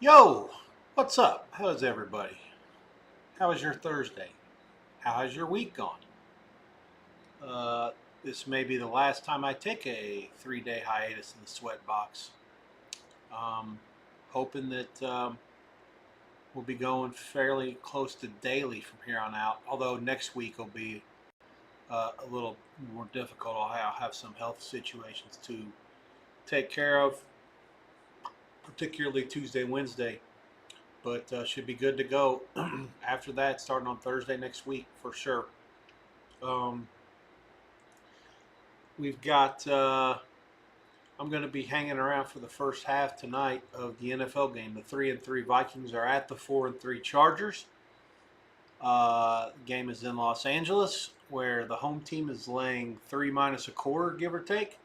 Yo, what's up? How's everybody? How was your Thursday? How has your week gone? Uh, this may be the last time I take a 3-day hiatus in the Sweatbox. Um, Hoping that we'll be going fairly close to daily from here on out. Although next week will be a little more difficult. I'll have some health situations to take care of, particularly Tuesday, Wednesday. But should be good to go after that, starting on Thursday next week for sure. Um, we've got. I'm going to be hanging around for the first half tonight of the NFL game. The 3-3 Vikings are at the 4-3 Chargers. The game is in Los Angeles, where the home team is laying 3 minus a quarter, give or take.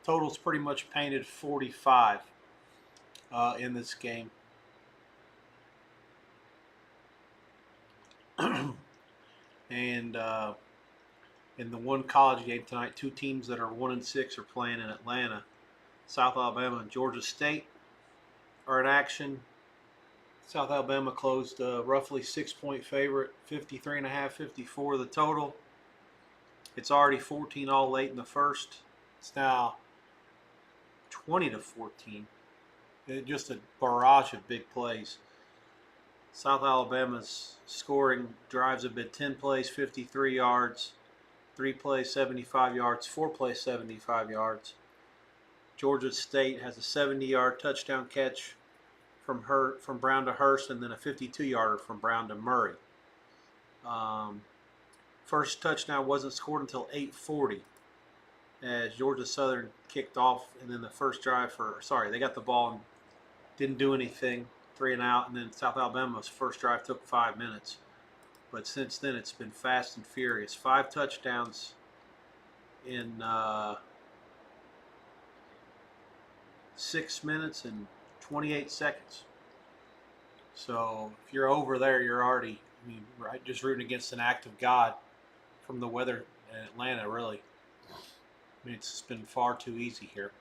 Total's pretty much painted 45 in this game. And in the one college game tonight, two teams that are 1-6 are playing in Atlanta. South Alabama and Georgia State are in action. South Alabama closed roughly 6-point favorite, 53.5, 54 the total. It's already 14 all late in the first. It's now 20-14. Just a barrage of big plays. South Alabama's scoring drives have been 10 plays, 53 yards, 3 plays, 75 yards, 4 plays, 75 yards. Georgia State has a 70-yard touchdown catch from Brown to Hurst, and then a 52-yarder from Brown to Murray. First touchdown wasn't scored until 8:40 as Georgia Southern kicked off, and then the first drive they got the ball and didn't do anything, 3 and out, and then South Alabama's first drive took 5 minutes. But since then, it's been fast and furious. 5 touchdowns in 6 minutes and 28 seconds. So if you're over there, you're already, right, just rooting against an act of God from the weather in Atlanta, really. It's been far too easy here.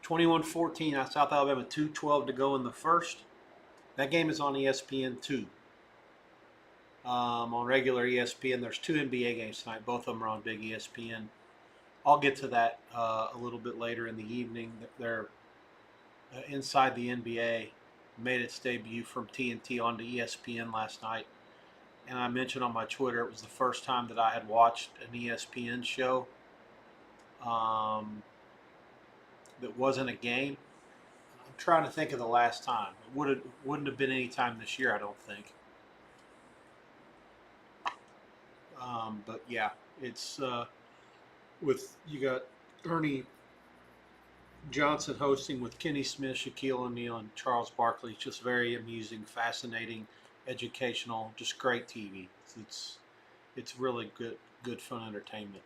21-14, South Alabama, 2:12 to go in the first. That game is on ESPN2. On regular ESPN, there's 2 NBA games tonight. Both of them are on big ESPN. I'll get to that a little bit later in the evening. They're inside the NBA, made its debut from TNT onto ESPN last night. And I mentioned on my Twitter it was the first time that I had watched an ESPN show that wasn't a game. I'm trying to think of the last time. It wouldn't have been any time this year, I don't think. But yeah, it's you got Ernie Johnson hosting with Kenny Smith, Shaquille O'Neal, and Charles Barkley. It's just very amusing, fascinating, educational, just great TV. It's really good fun entertainment.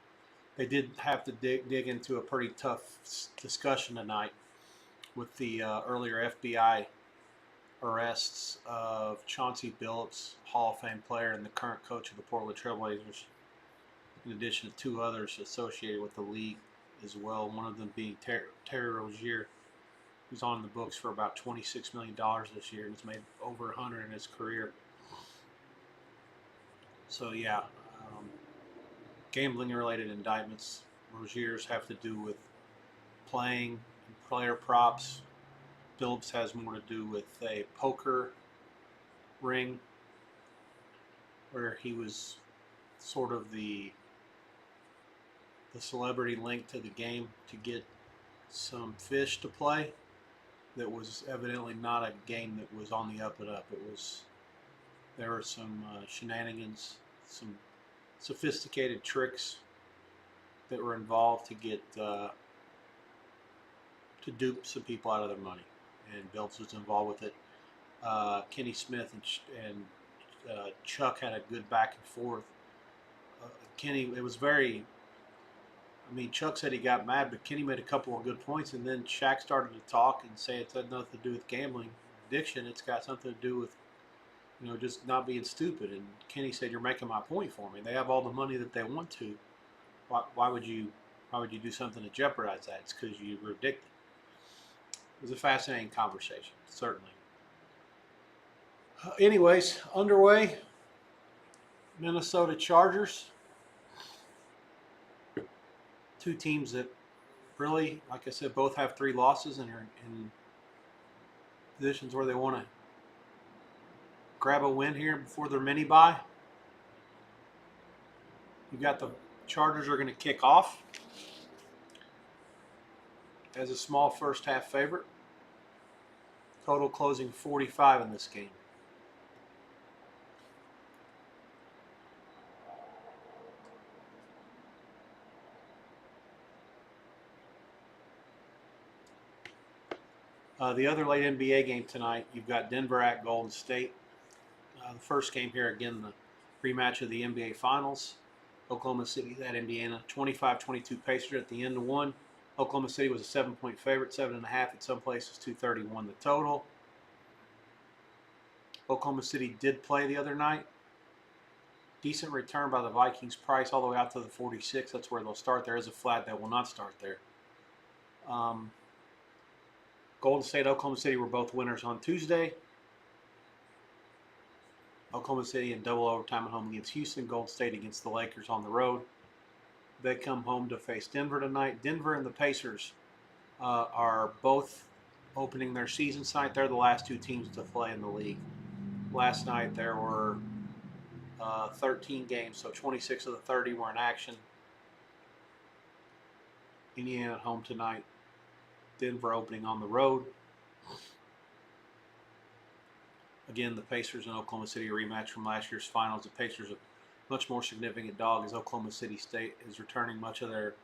They did have to dig into a pretty tough discussion tonight with the earlier FBI arrests of Chauncey Billups, Hall of Fame player and the current coach of the Portland Trailblazers, in addition to 2 others associated with the league as well, one of them being Terry Rozier, who's on the books for about $26 million this year and has made over 100 in his career. So yeah, gambling-related indictments. Rozier's have to do with playing and player props. Billups has more to do with a poker ring where he was sort of the celebrity link to the game to get some fish to play. That was evidently not a game that was on the up and up. There were some shenanigans, some sophisticated tricks that were involved to get to dupe some people out of their money, and Billups was involved with it. Kenny Smith and Chuck had a good back and forth. Kenny, it was very. Chuck said he got mad, but Kenny made a couple of good points, and then Shaq started to talk and say it's had nothing to do with gambling addiction. It's got something to do with, just not being stupid. And Kenny said, "You're making my point for me. They have all the money that they want to. Why would you do something to jeopardize that? It's because you were addicted." was a fascinating conversation, certainly. Anyways, underway. Minnesota Chargers, two teams that really, like I said, both have 3 losses and are in positions where they want to grab a win here before their mini bye. You got the Chargers are going to kick off as a small first half favorite. Total closing 45 in this game. The other late NBA game tonight, you've got Denver at Golden State. The first game here, again, the rematch of the NBA Finals. Oklahoma City at Indiana, 25-22 Pacers at the end of one. Oklahoma City was a 7-point favorite, 7.5 at some places, 231 the total. Oklahoma City did play the other night. Decent return by the Vikings, price all the way out to the 46. That's where they'll start. There is a flat that will not start there. Golden State, Oklahoma City were both winners on Tuesday. Oklahoma City in double overtime at home against Houston. Golden State against the Lakers on the road. They come home to face Denver tonight. Denver and the Pacers are both opening their season tonight. They're the last 2 teams to play in the league. Last night there were 13 games, so 26 of the 30 were in action. Indiana at home tonight. Denver opening on the road. Again, the Pacers and Oklahoma City rematch from last year's finals. The Pacers a much more significant dog as Oklahoma City State is returning much of their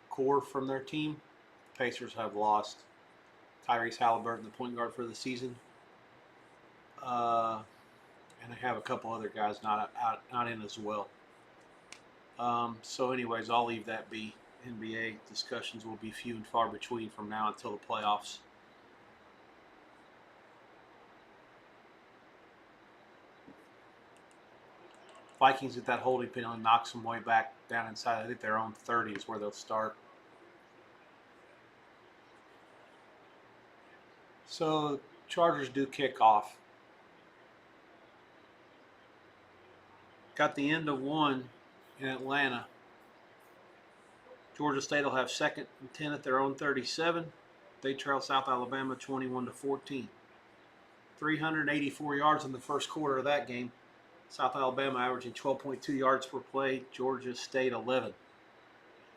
core from their team. The Pacers have lost Tyrese Halliburton, the point guard for the season. And they have a couple other guys not in as well. So anyways, I'll leave that be. NBA discussions will be few and far between from now until the playoffs. Vikings get that holding penalty, knocks them way back down inside. I think their own 30 is where they'll start. So Chargers do kick off. Got the end of one in Atlanta. Georgia State will have 2nd and 10 at their own 37. They trail South Alabama 21-14. 384 yards in the first quarter of that game. South Alabama averaging 12.2 yards per play. Georgia State 11.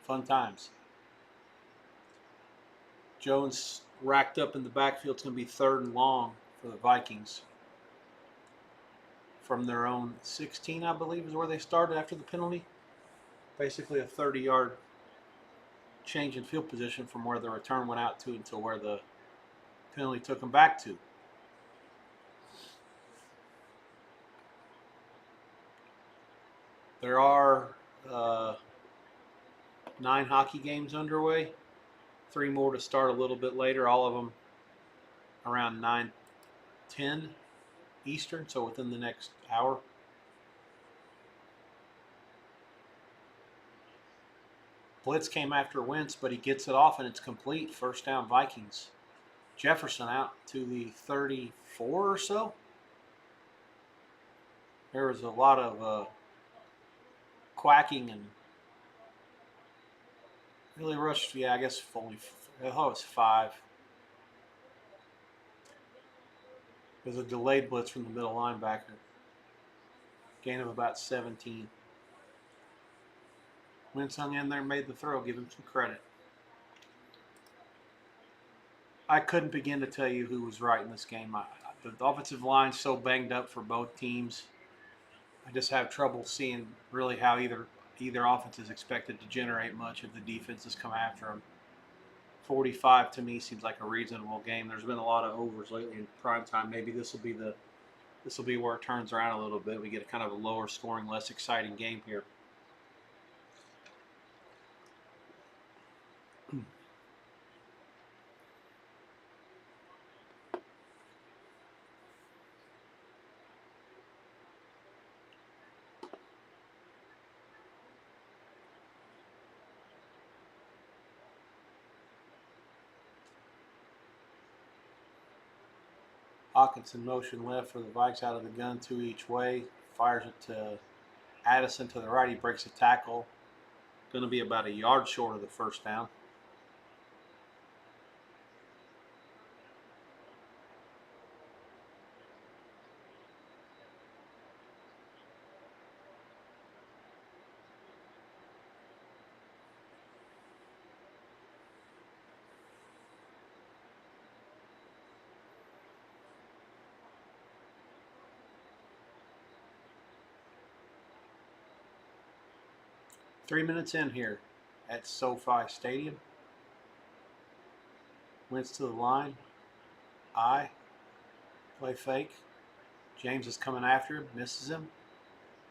Fun times. Jones racked up in the backfield. It's going to be 3rd and long for the Vikings. From their own 16, I believe, is where they started after the penalty. Basically a 30-yard change in field position from where the return went out to until where the penalty took them back to. There are 9 hockey games underway. 3 more to start a little bit later, all of them around 9:10 Eastern, so within the next hour. Blitz came after Wentz, but he gets it off and it's complete. First down Vikings. Jefferson out to the 34 or so. There was a lot of quacking and really rushed. Yeah, I guess only, I thought it was 5. There's a delayed blitz from the middle linebacker. Gain of about 17. Wentz hung in there, made the throw. Give him some credit. I couldn't begin to tell you who was right in this game. The offensive line's so banged up for both teams. I just have trouble seeing really how either offense is expected to generate much if the defenses come after them. 45 to me seems like a reasonable game. There's been a lot of overs lately in prime time. Maybe this will be where it turns around a little bit. We get a kind of a lower scoring, less exciting game here. Hawkinson motion left for the Vikes out of the gun, 2 each way. Fires it to Addison to the right. He breaks a tackle. Going to be about a yard short of the first down. Three minutes in here at SoFi Stadium. Wentz to the line. Play fake. James is coming after him. Misses him.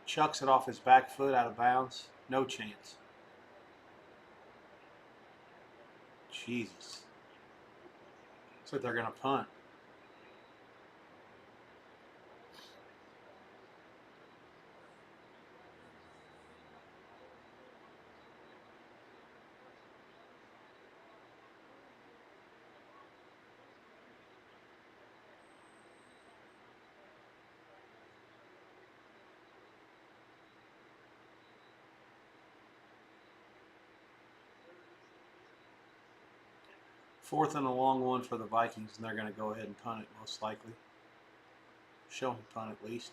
Chucks it off his back foot out of bounds. No chance. Jesus. Looks like they're going to punt. Fourth and a long one for the Vikings, and they're going to go ahead and punt it most likely. Show him punt at least.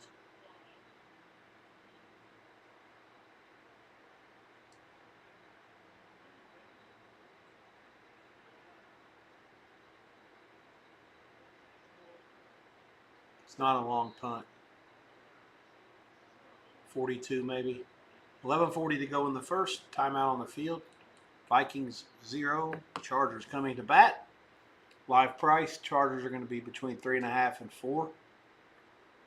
It's not a long punt. 42 maybe. 11:40 to go in the first. Timeout on the field. Vikings 0. Chargers coming to bat. Live price, Chargers are going to be between 3.5 and 4.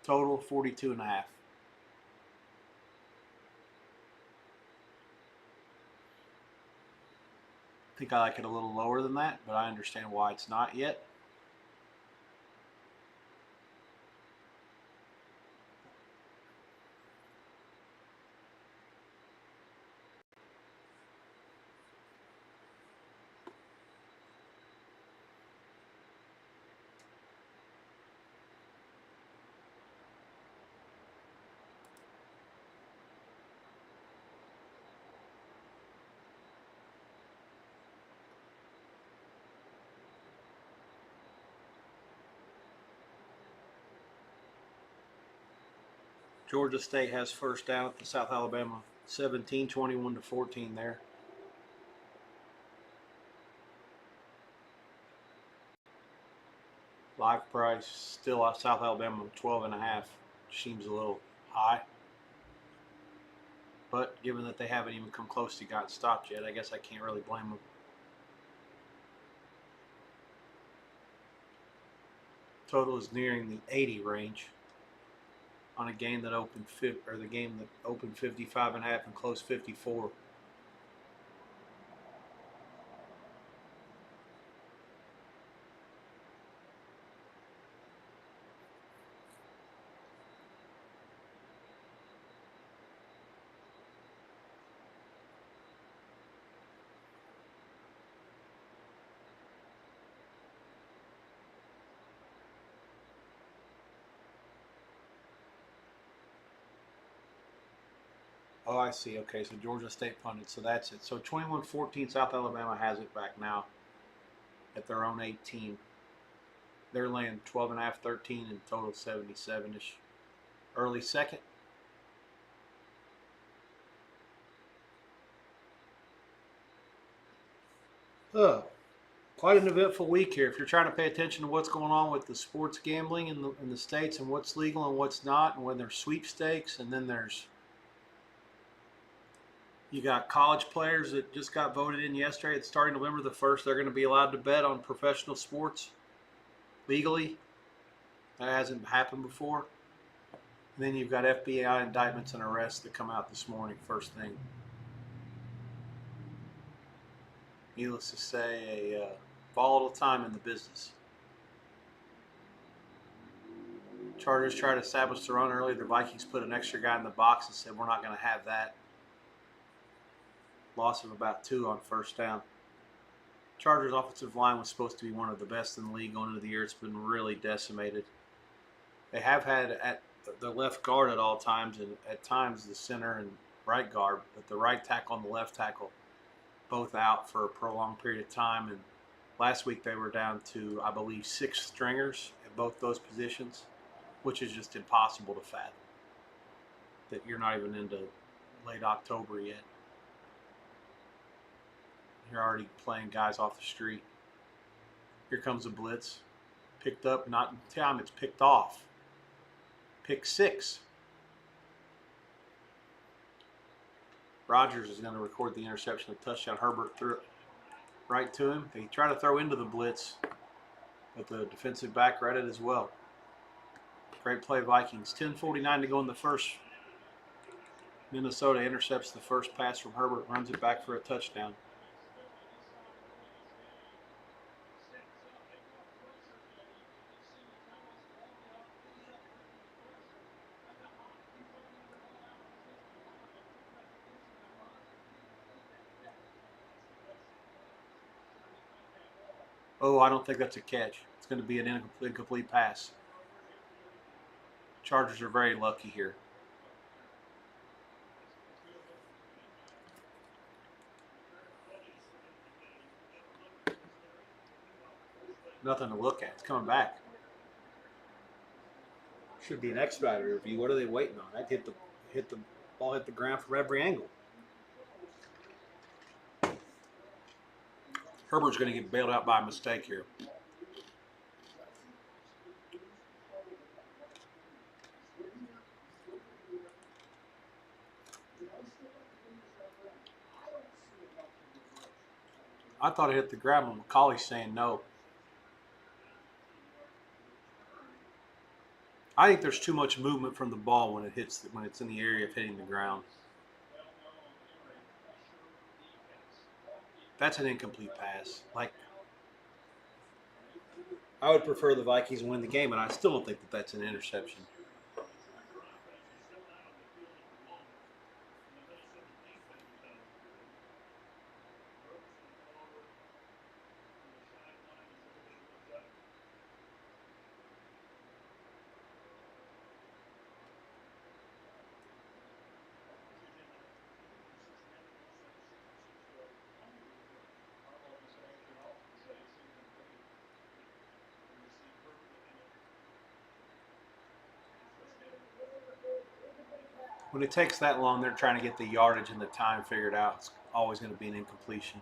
Total 42.5. I think I like it a little lower than that, but I understand why it's not yet. Georgia State has first down at the South Alabama 17, 21 to 14 there. Live price still at South Alabama 12.5. Seems a little high. But given that they haven't even come close to getting stopped yet, I guess I can't really blame them. Total is nearing the 80 range on a game that opened 55.5 and closed 54. Oh, I see. Okay, so Georgia State punted, so that's it. So 21-14, South Alabama has it back now at their own 18. They're laying 12.5, 13, and total 77-ish. Early second. Quite an eventful week here. If you're trying to pay attention to what's going on with the sports gambling in the states and what's legal and what's not, and when there's sweepstakes, and then you got college players that just got voted in yesterday. It's starting November the 1st. They're going to be allowed to bet on professional sports legally. That hasn't happened before. And then you've got FBI indictments and arrests that come out this morning, first thing. Needless to say, a volatile time in the business. Chargers tried to establish the run early. The Vikings put an extra guy in the box and said, we're not going to have that. Loss of about 2 on first down. Chargers offensive line was supposed to be one of the best in the league going into the year. It's been really decimated. They have had at the left guard at all times, and at times the center and right guard, but the right tackle and the left tackle both out for a prolonged period of time. And last week they were down to, I believe, 6 stringers at both those positions, which is just impossible to fathom. That you're not even into late October yet. You're already playing guys off the street. Here comes a blitz. Picked up, not in time, it's picked off. Pick 6. Rogers is going to record the interception of touchdown. Herbert threw it right to him. He tried to throw into the blitz, but the defensive back read it as well. Great play, Vikings. 10:49 to go in the first. Minnesota intercepts the first pass from Herbert, runs it back for a touchdown. Oh, I don't think that's a catch. It's going to be an incomplete pass. Chargers are very lucky here. Nothing to look at. It's coming back. Should be an expedited review. What are they waiting on? That hit the ball hit the ground from every angle. Herbert's going to get bailed out by a mistake here. I thought it hit the ground when McCauley's saying no. I think there's too much movement from the ball when it's in the area of hitting the ground. That's an incomplete pass. Like, I would prefer the Vikings win the game, and I still don't think that that's an interception. When it takes that long, they're trying to get the yardage and the time figured out. It's always going to be an incompletion.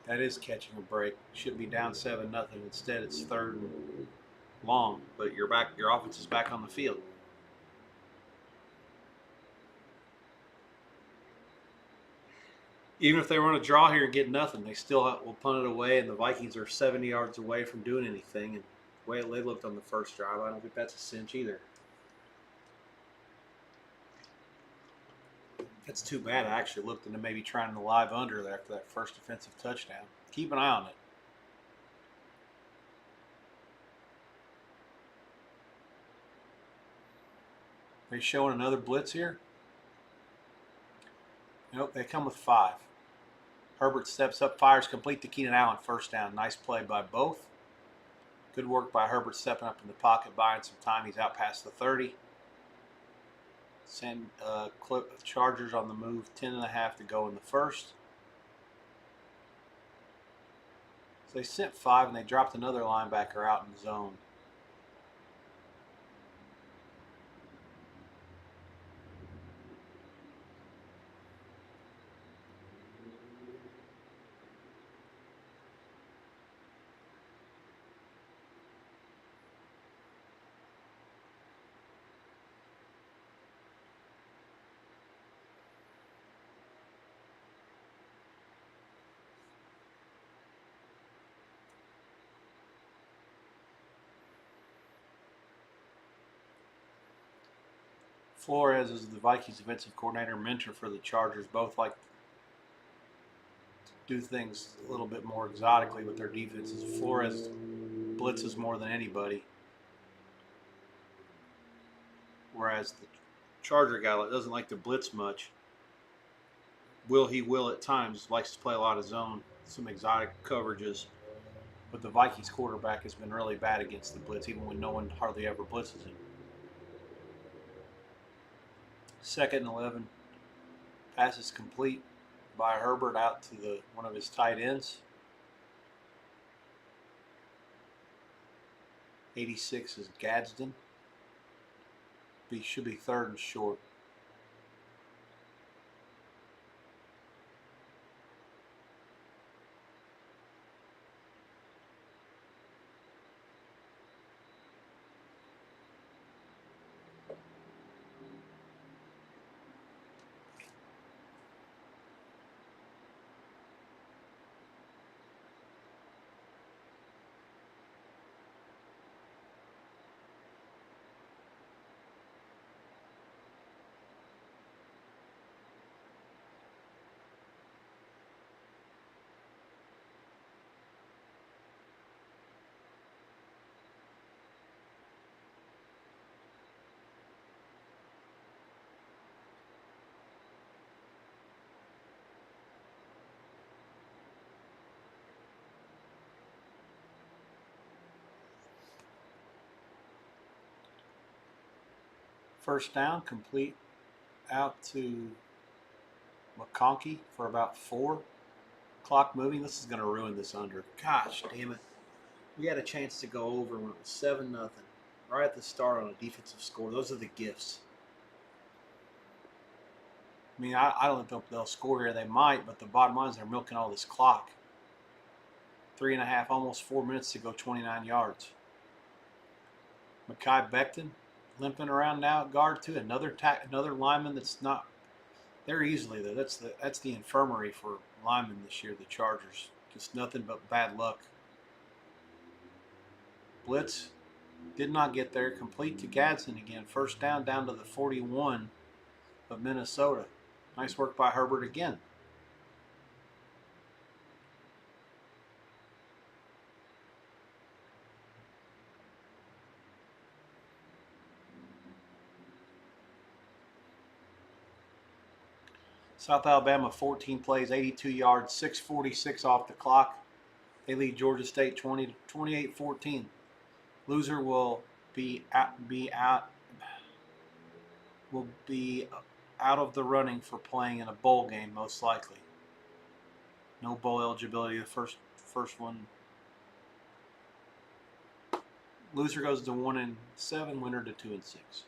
That is catching a break. Should be down 7-0. Instead, it's 3rd and long, but your offense is back on the field. Even if they run a draw here and get nothing, they still will punt it away, and the Vikings are 70 yards away from doing anything. And the way they looked on the first drive, I don't think that's a cinch either. That's too bad. I actually looked into maybe trying to live under there after that first defensive touchdown. Keep an eye on it. Are they showing another blitz here? Nope, they come with 5. Herbert steps up, fires complete to Keenan Allen, first down. Nice play by both. Good work by Herbert stepping up in the pocket, buying some time. He's out past the 30. Send Chargers on the move, 10.5 to go in the first. So they sent 5 and they dropped another linebacker out in zone. Flores is the Vikings defensive coordinator, mentor for the Chargers. Both like to do things a little bit more exotically with their defenses. Flores blitzes more than anybody, whereas the Charger guy that doesn't like to blitz much, will at times, likes to play a lot of zone. some exotic coverages. But the Vikings quarterback has been really bad against the blitz, even when no one hardly ever blitzes him. 2nd and 11. Pass is complete by Herbert out to one of his tight ends. 86 is Gadsden. Should be 3rd and short. First down, complete out to McConkey for about 4. Clock moving. This is going to ruin this under. Gosh, damn it. We had a chance to go over when it was 7-0. Right at the start on a defensive score. Those are the gifts. I mean, I don't think they'll score here. They might, but the bottom line is they're milking all this clock. 3.5, almost 4 minutes to go, 29 yards. Mekhi Becton limping around now at guard too. Another lineman that's not there easily though. That's the infirmary for linemen this year. The Chargers, just nothing but bad luck. Blitz did not get there. Complete to Gadsden again. First down to the 41 of Minnesota. Nice work by Herbert again. South Alabama 14 plays, 82 yards, 6:46 off the clock. They lead Georgia State 28-14. Loser will be out of the running for playing in a bowl game, most likely. No bowl eligibility. The first one. Loser goes to 1-7. Winner to 2-6.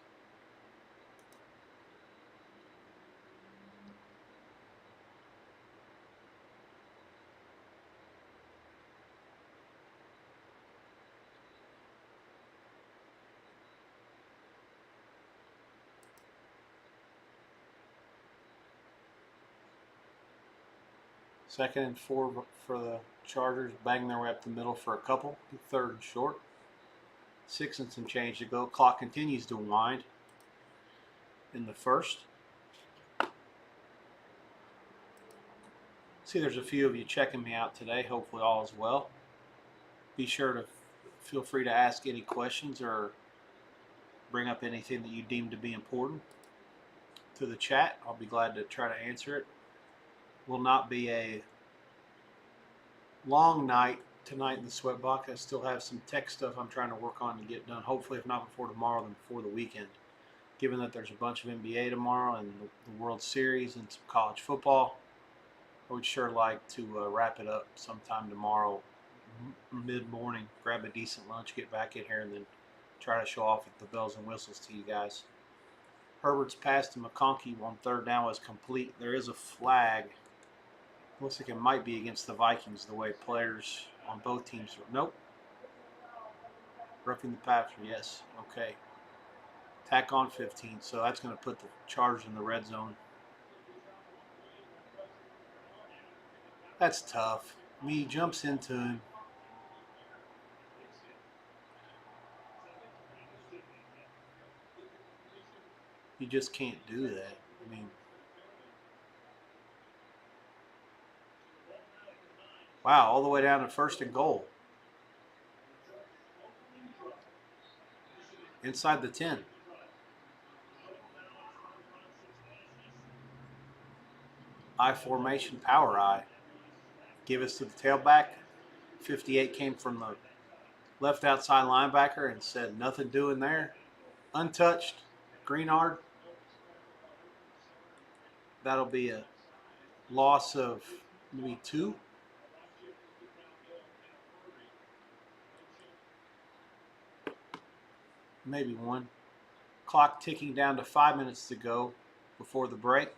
Second and 4 for the Chargers, banging their way up the middle for a couple. 3rd and short. 6 and some change to go. Clock continues to wind in the first. See, there's a few of you checking me out today. Hopefully all is well. Be sure to feel free to ask any questions or bring up anything that you deem to be important to the chat. I'll be glad to try to answer it. Will not be a long night tonight in the Sweatbox. I still have some tech stuff I'm trying to work on to get done. Hopefully, if not before tomorrow, then before the weekend. Given that there's a bunch of NBA tomorrow and the World Series and some college football, I would sure like to wrap it up sometime tomorrow, mid-morning. Grab a decent lunch, get back in here, and then try to show off with the bells and whistles to you guys. Herbert's pass to McConkey on 3rd down was complete. There is a flag. Looks like it might be against the Vikings, the way players on both teams are. Nope. Roughing the passer, yes. Okay. Tack on 15, so that's going to put the Chargers in the red zone. That's tough. I mean, he jumps into him. You just can't do that. I mean, wow, all the way down to 1st and goal. Inside the 10. I formation, power I. give us to the tailback. 58 came from the left outside linebacker and said nothing doing there. Untouched. Greenard. That'll be a loss of maybe 2. Maybe 1. Clock ticking down to 5 minutes to go before the break.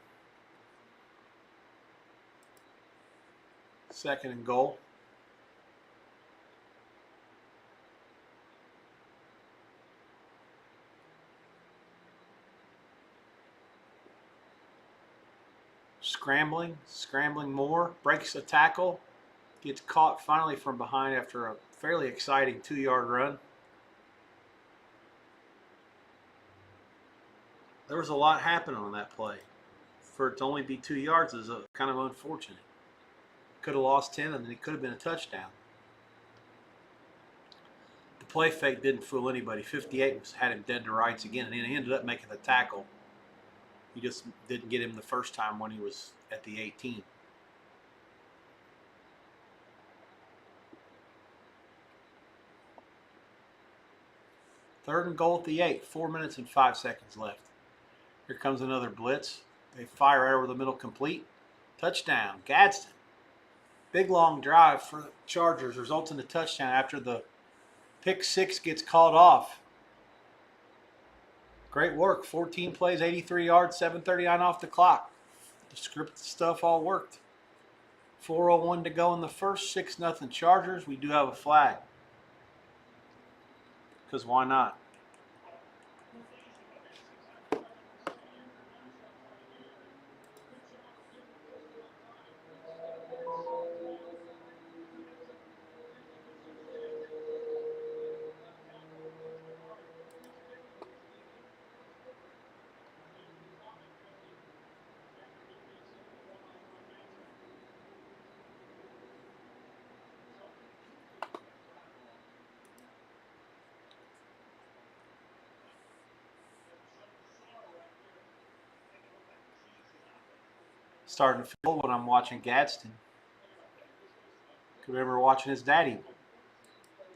2nd and goal. Scrambling more, breaks a tackle, gets caught finally from behind after a fairly exciting 2-yard run. There was a lot happening on that play. For it to only be 2 yards is kind of unfortunate. Could have lost 10 and then it could have been a touchdown. The play fake didn't fool anybody. 58 had him dead to rights again, and he ended up making the tackle. He just didn't get him the first time when he was at the 18. Third and goal at the 8. 4 minutes and 5 seconds left. Here comes another blitz. They fire right over the middle, complete. Touchdown, Gadsden. Big long drive for the Chargers results in a touchdown after the pick 6 gets called off. Great work. 14 plays, 83 yards, 7:39 off the clock. The script stuff all worked. 4:01 to go in the first. 6-0 Chargers. We do have a flag. Because why not? Starting to feel when I'm watching Gadsden. Could remember watching his daddy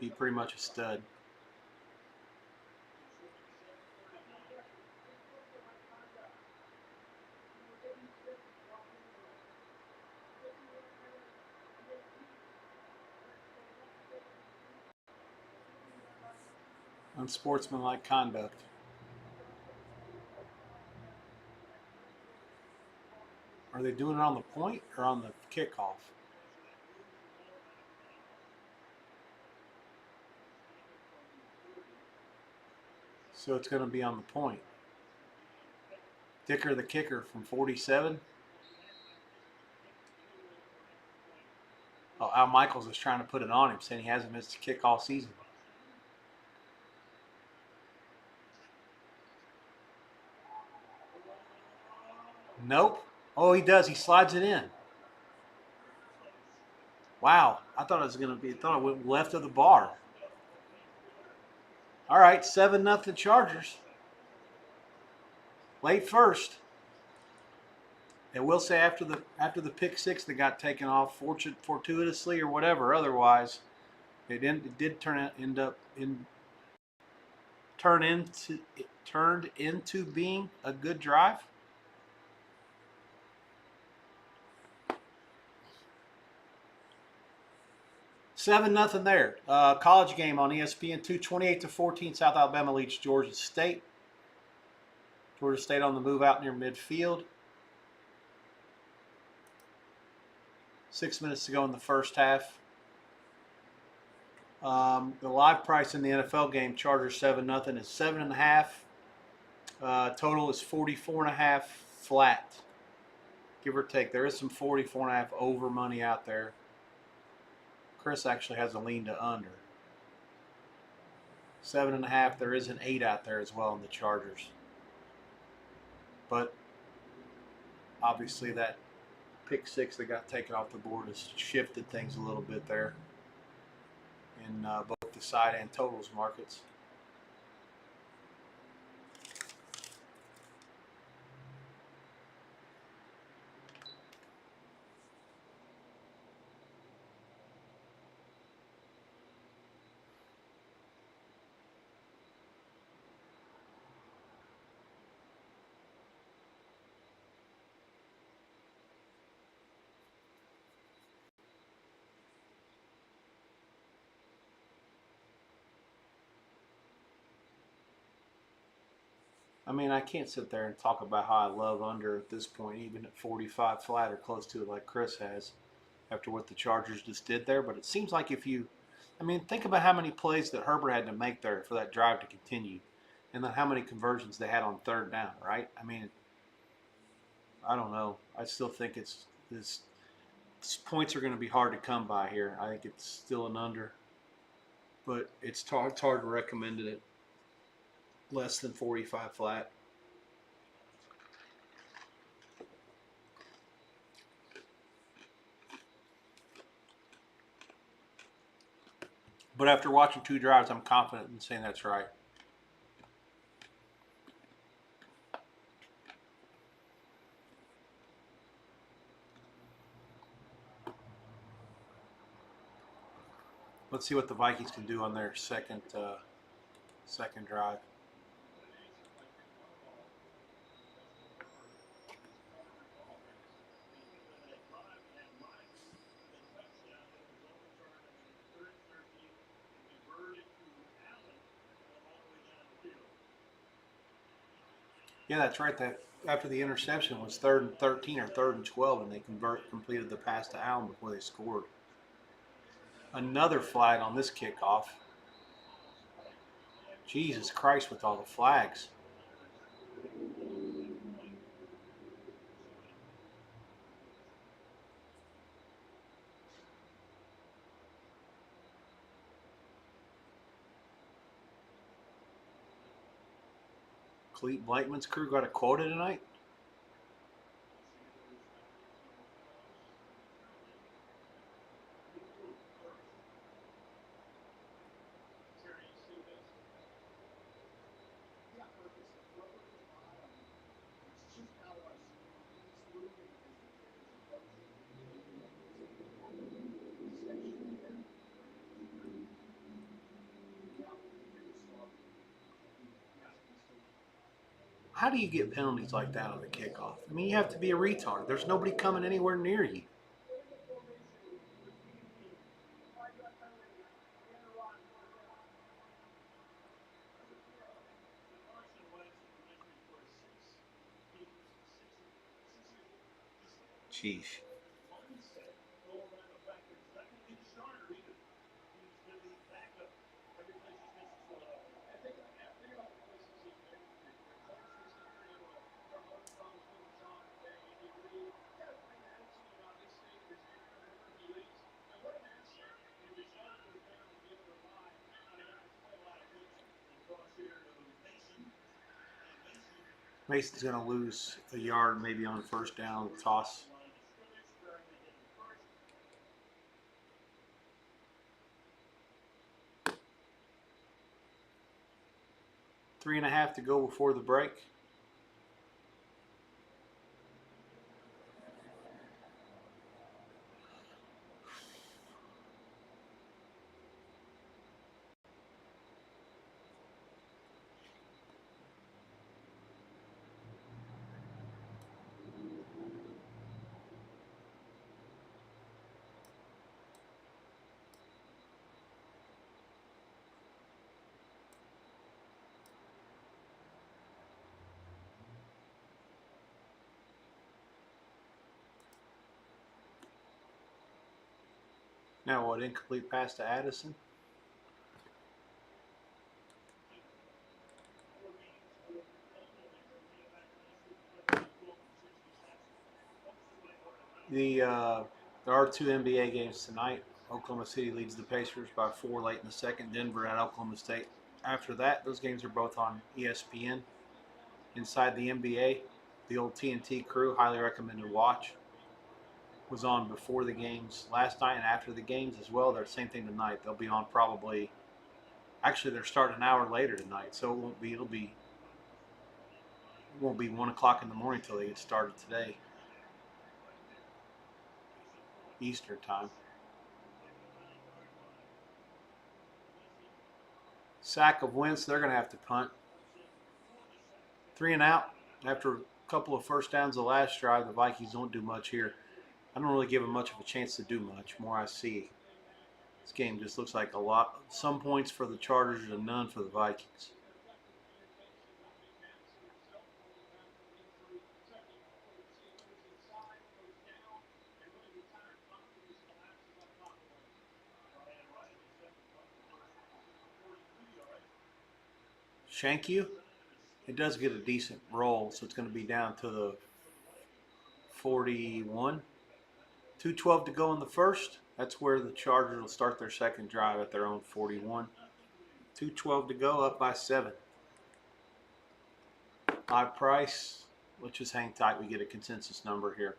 be pretty much a stud. Unsportsmanlike conduct. Are they doing it on the point or on the kickoff? So it's going to be on the point. Dicker the kicker from 47. Oh, Al Michaels is trying to put it on him, saying he hasn't missed a kick all season. Nope. Oh, he does. He slides it in. Wow. I thought it was going to be, I thought it went left of the bar. All right, 7-0 Chargers. Late first. And we'll say after the pick 6 that got taken off, fortuitously or whatever, otherwise, it turned into being a good drive. 7-0 there. College game on ESPN2, 28-14. South Alabama leads Georgia State. Georgia State on the move out near midfield. 6 minutes to go in the first half. The live price in the NFL game, Chargers 7-0, is 7.5. Total is 44.5 flat, give or take. There is some 44.5 over money out there. Chris actually has a lean to under. 7.5. There is an 8 out there as well in the Chargers. But obviously that pick 6 that got taken off the board has shifted things a little bit there in both the side and totals markets. I mean, I can't sit there and talk about how I love under at this point, even at 45 flat or close to it, like Chris has, after what the Chargers just did there. But it seems like I mean, think about how many plays that Herbert had to make there for that drive to continue, and then how many conversions they had on third down, right? I mean, I don't know. I still think this points are going to be hard to come by here. I think it's still an under, but it's hard to recommend it at less than 45 flat. But after watching two drives, I'm confident in saying that's right. Let's see what the Vikings can do on their second drive. Yeah, that's right. That after the interception was 3rd and 13 or 3rd and 12, and they completed the pass to Allen before they scored. Another flag on this kickoff. Jesus Christ, with all the flags. Clete Blakeman's crew got a quota tonight. How do you get penalties like that on the kickoff? I mean, you have to be a retard. There's nobody coming anywhere near you. Jeez. Mason's going to lose a yard maybe on first down, toss. 3.5 to go before the break. Now what? Incomplete pass to Addison. There are two NBA games tonight. Oklahoma City leads the Pacers by 4 late in the second. Denver at Oklahoma State. After that, those games are both on ESPN. Inside the NBA, the old TNT crew, highly recommended watch, was on before the games last night and after the games as well. They're the same thing tonight. They'll be on probably. Actually, they're starting an hour later tonight, so it won't be 1 o'clock in the morning till they get started today, Eastern time. Sack of Wentz, they're going to have to punt. 3 and out after a couple of first downs the last drive. The Vikings don't do much here. I don't really give them much of a chance to do much. More I see, this game just looks like some points for the Chargers and none for the Vikings. Shank you. It does get a decent roll, so it's going to be down to the 41. 2:12 to go in the first. That's where the Chargers will start their second drive at their own 41. 2:12 to go, up by 7. High price. Let's just hang tight. We get a consensus number here.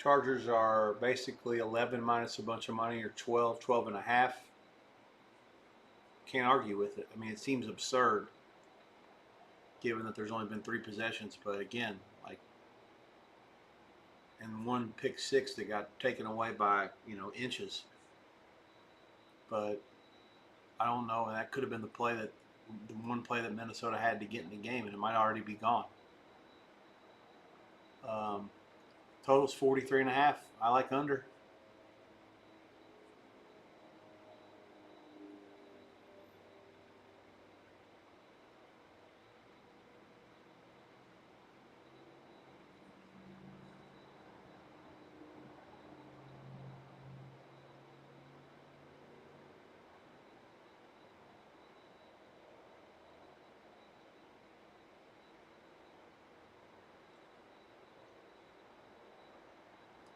Chargers are basically 11 minus a bunch of money, or 12, 12 and a half. Can't argue with it. I mean, it seems absurd given that there's only been 3 possessions. But again, like, and one pick six that got taken away by, inches. But I don't know. And that could have been the one play that Minnesota had to get in the game, and it might already be gone. Total's 43 and a half. I like under.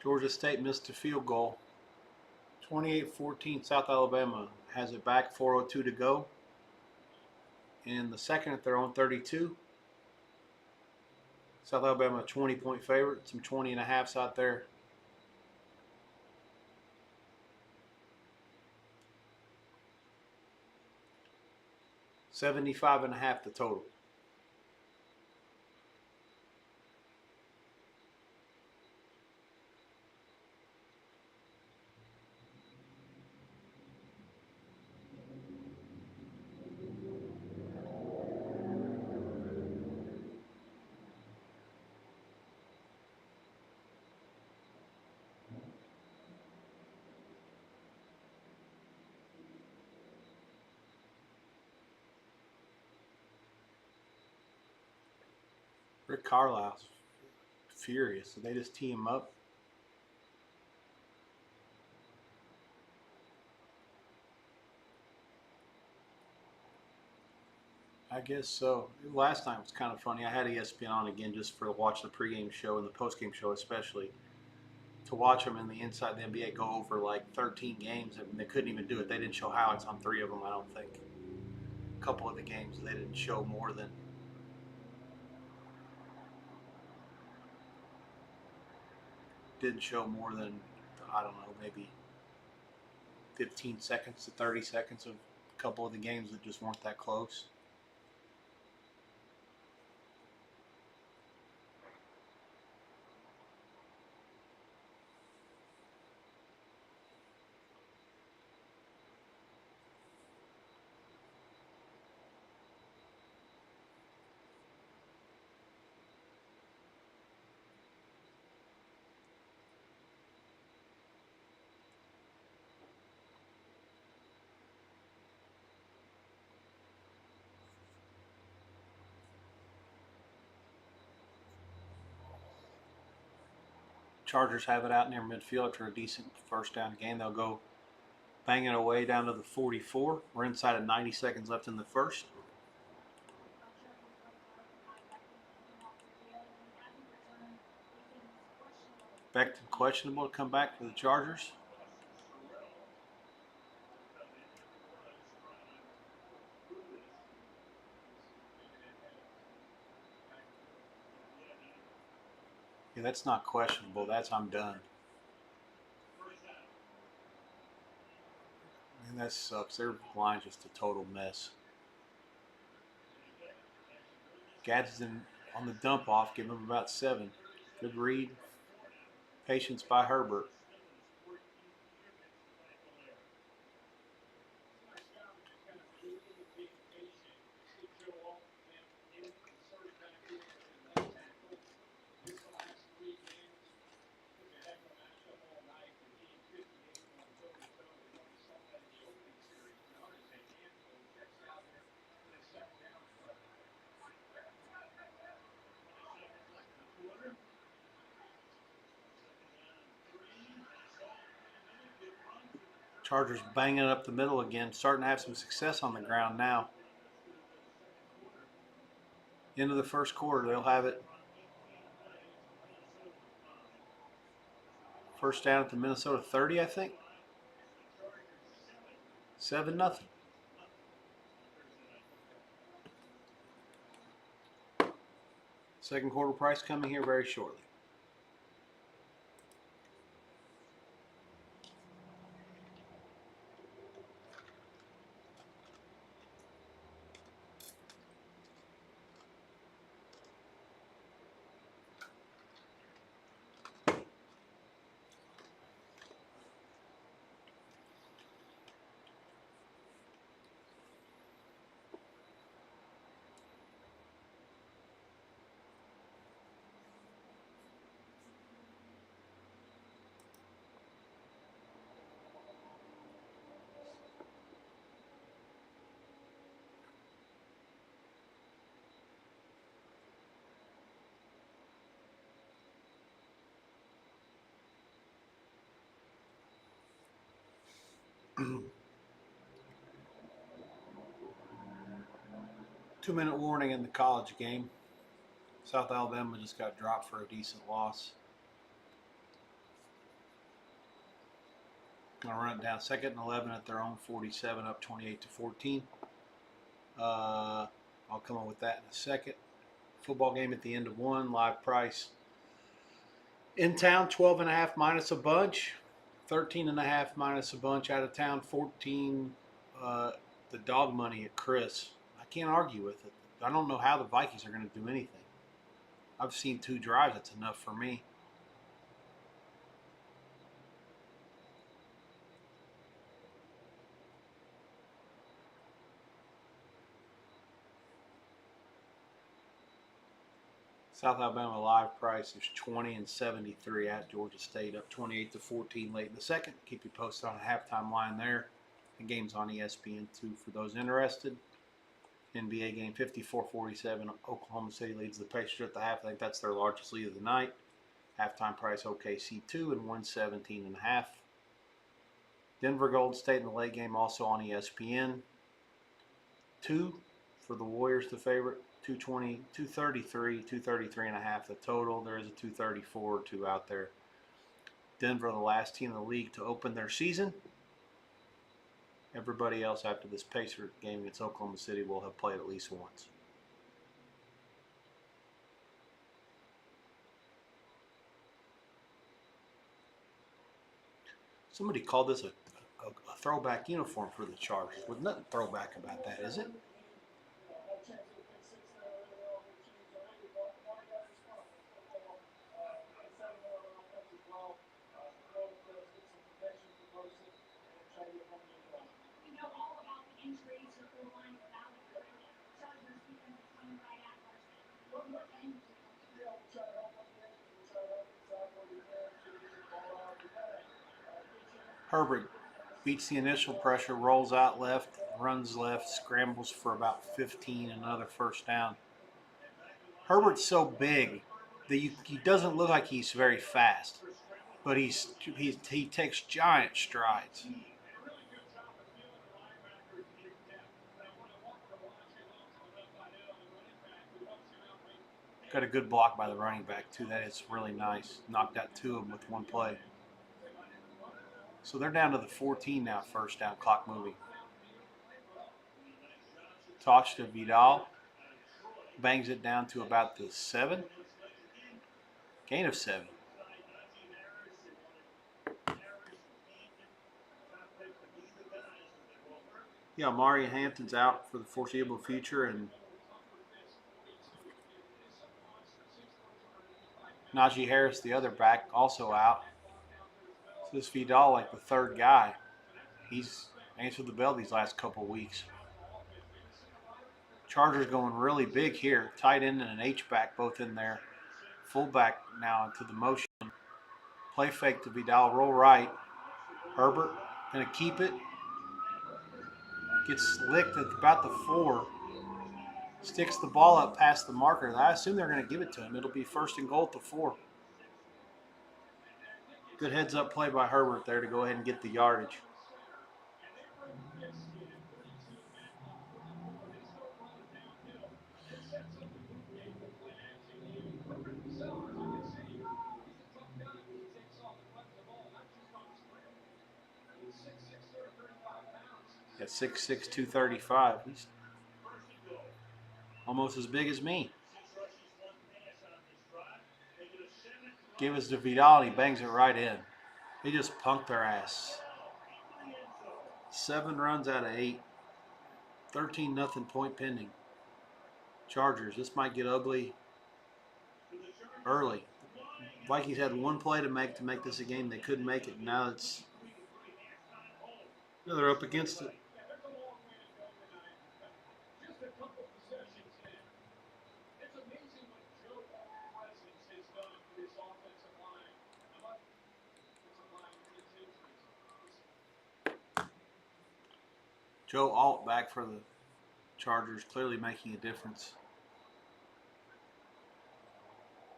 Georgia State missed a field goal. 28-14, South Alabama has it back, 4:02 to go. In the second at their own 32. South Alabama, 20-point favorite. Some 20 and a halves out there. $75 and a half the total. Rick Carlisle's furious. Did they just tee him up? I guess so. Last time was kind of funny. I had ESPN on again just for to watch the pregame show and the postgame show, especially to watch them in the Inside the NBA go over like 13 games, and they couldn't even do it. They didn't show highlights on 3 of them, I don't think. A couple of the games they didn't show more than I don't know, maybe 15 seconds to 30 seconds of a couple of the games that just weren't that close. Chargers have it out near midfield after a decent first down game. They'll go banging away down to the 44. We're inside of 90 seconds left in the first. Becton questionable to come back for the Chargers. Yeah, that's not questionable. That's I'm done. And that sucks. Their line's just a total mess. Gadsden on the dump off, give him about 7. Good read. Patience by Herbert. Chargers banging it up the middle again, starting to have some success on the ground now. Into the first quarter, they'll have it. First down at the Minnesota 30, I think. 7-0. Second quarter price coming here very shortly. Two-minute warning in the college game. South Alabama just got dropped for a decent loss. Going to run it down. 2nd and 11 at their own 47, up 28-14. I'll come up with that in a second. Football game at the end of 1. Live price. In town, 12.5 minus a bunch. 13.5 minus a bunch. Out of town, 14. The dog money at Chris. I can't argue with it. I don't know how the Vikings are going to do anything. I've seen 2 drives. That's enough for me. South Alabama live price is 20-73 at Georgia State, up 28-14 late in the second. Keep you posted on a halftime line there. The game's on ESPN2 for those interested. NBA game 54-47. Oklahoma City leads the Pacers at the half. I think that's their largest lead of the night. Halftime price OKC 2 and 117.5. Denver Golden State in the late game also on ESPN. 2 for the Warriors, the favorite. 220, 233, 233.5 the total. There is a 234 or 2 out there. Denver, the last team in the league to open their season. Everybody else after this Pacer game against Oklahoma City will have played at least once. Somebody called this a throwback uniform for the Chargers. With nothing throwback about that, is it? Herbert beats the initial pressure, rolls out left, runs left, scrambles for about 15, another first down. Herbert's so big that he doesn't look like he's very fast, but he takes giant strides. Got a good block by the running back too. That is really nice. Knocked out 2 of them with 1 play. So they're down to the 14 now, first down, clock moving. Toss to Vidal. Bangs it down to about the 7. Gain of 7. Yeah, Mario Hampton's out for the foreseeable future, and Najee Harris, the other back, also out. So this Vidal, like the third guy, he's answered the bell these last couple weeks. Chargers going really big here. Tight end and an H-back both in there. Fullback now into the motion. Play fake to Vidal, roll right. Herbert going to keep it. Gets licked at about the 4. Sticks the ball up past the marker. I assume they're going to give it to him. It'll be 1st and goal at the 4. Good heads-up play by Herbert there to go ahead and get the yardage. At 6'6", 235. He's almost as big as me. Give us to Vidal, and he bangs it right in. They just punked their ass. 7 runs out of 8. 13-0 point pending. Chargers, this might get ugly early. Vikings had one play to make this a game. They couldn't make it. Now they're up against it. Joe Alt back for the Chargers, clearly making a difference.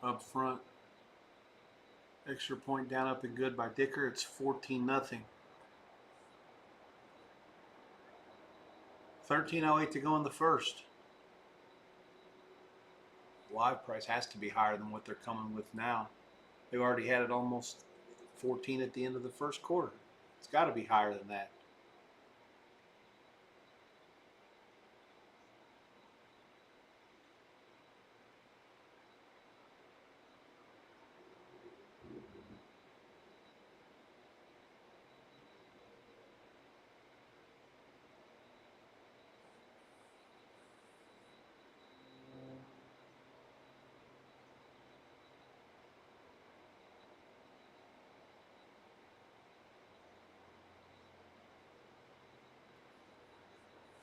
Up front, extra point down, up and good by Dicker. It's 14-0. 13:08 to go in the first. Live price has to be higher than what they're coming with now. They've already had it almost 14 at the end of the first quarter. It's got to be higher than that.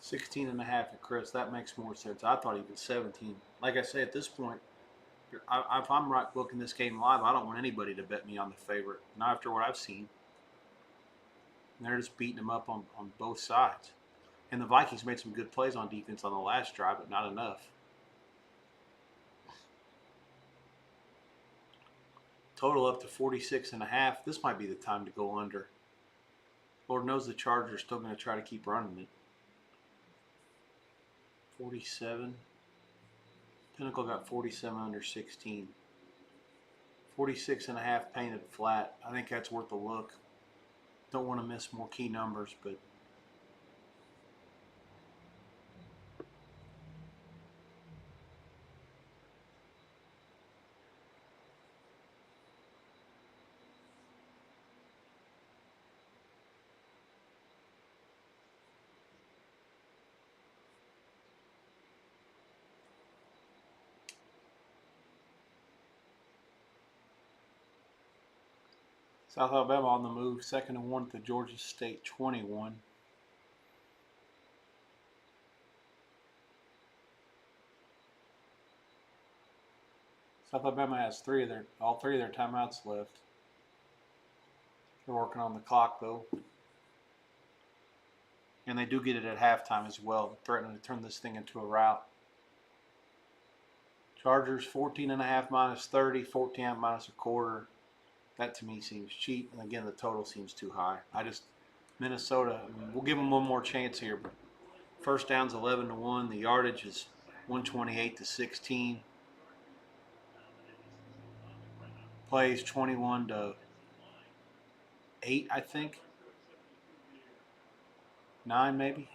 $16.5 at Chris. That makes more sense. I thought he was 17. Like I say, at this point, if I'm right booking this game live, I don't want anybody to bet me on the favorite. Not after what I've seen. And they're just beating them up on both sides. And the Vikings made some good plays on defense on the last drive, but not enough. Total up to 46.5. This might be the time to go under. Lord knows the Chargers are still going to try to keep running it. 47. Pinnacle got 47 under 16. 46.5 painted flat. I think that's worth a look. Don't want to miss more key numbers, but South Alabama on the move. 2nd and 1 at the Georgia State 21. South Alabama has all three of their timeouts left. They're working on the clock though. And they do get it at halftime as well, threatening to turn this thing into a rout. Chargers 14.5 minus 30, 14 minus a quarter. That to me seems cheap. And again, the total seems too high. Minnesota, we'll give them one more chance here. But first down's 11-1. The yardage is 128 to 16. Plays 21 to 8, I think. 9 maybe.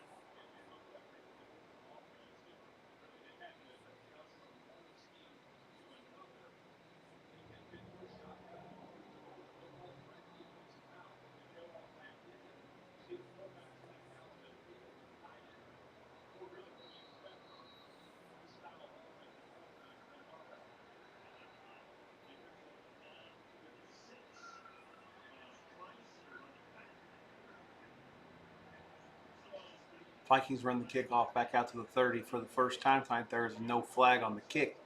Vikings run the kickoff back out to the 30 for the first time tonight. There is no flag on the kick.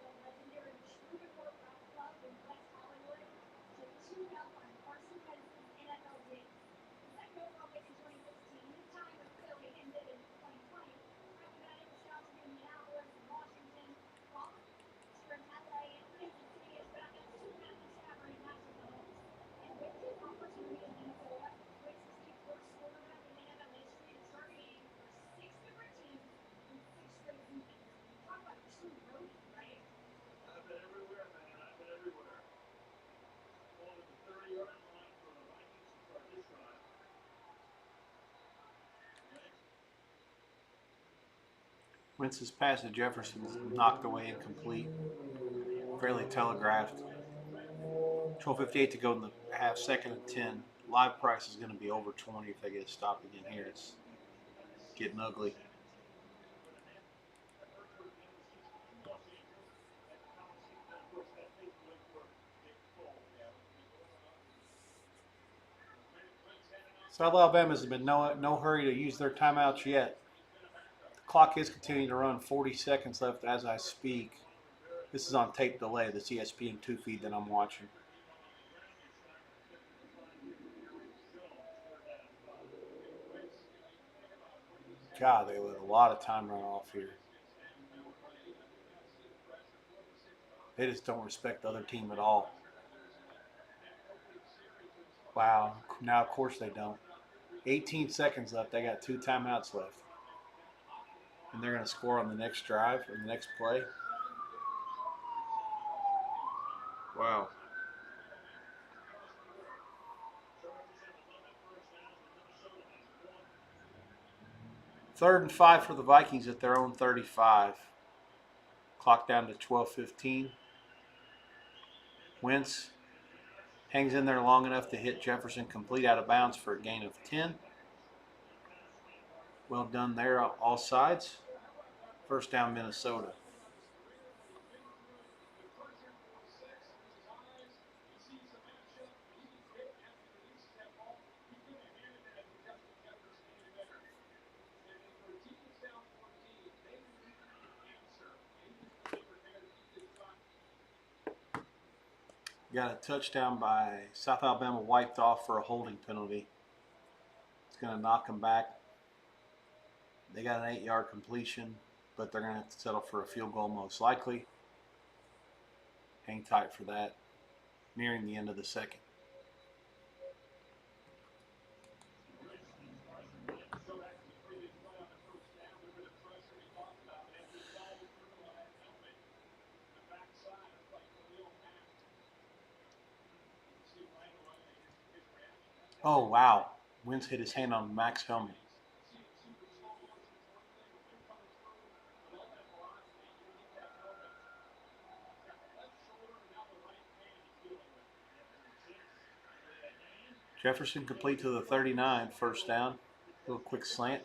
Wentz's pass to Jefferson is knocked away incomplete. Fairly telegraphed. 12:58 to go in the half, second and 10. Live price is going to be over 20 if they get stopped again here. It's getting ugly. South Alabama has been no hurry to use their timeouts yet. The clock is continuing to run. 40 seconds left as I speak. This is on tape delay, the ESPN2 feed that I'm watching. God, they let a lot of time run off here. They just don't respect the other team at all. Wow, now of course they don't. 18 seconds left. They got 2 timeouts left. And they're going to score on the next drive or the next play. Wow. Third and 5 for the Vikings at their own 35. Clock down to 12:15. Wentz hangs in there long enough to hit Jefferson complete out of bounds for a gain of 10. Well done there, all sides. First down, Minnesota. Got a touchdown by South Alabama wiped off for a holding penalty. It's going to knock them back. They got an 8-yard completion, but they're going to have to settle for a field goal most likely. Hang tight for that. Nearing the end of the second. Oh, wow. Wentz hit his hand on Mac's helmet. Jefferson complete to the 39, first down. A little quick slant.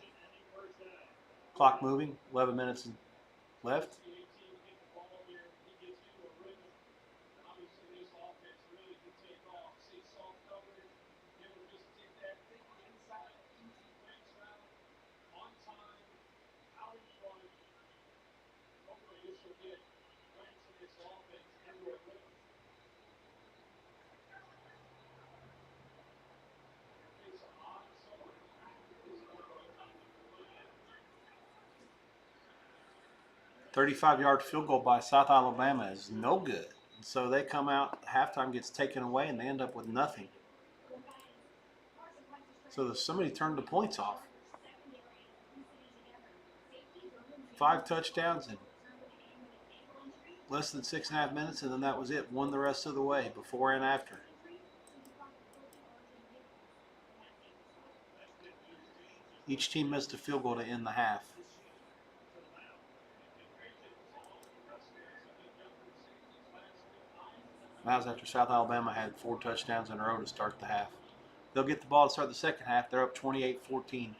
Clock moving, 11 minutes left. "35-yard field goal by South Alabama is no good. And so they come out, halftime gets taken away, and they end up with nothing. So somebody turned the points off. 5 touchdowns in less than 6.5 minutes, and then that was it. Won the rest of the way, before and after. Each team missed a field goal to end the half. That was after South Alabama had 4 touchdowns in a row to start the half. They'll get the ball to start the second half. They're up 28-14.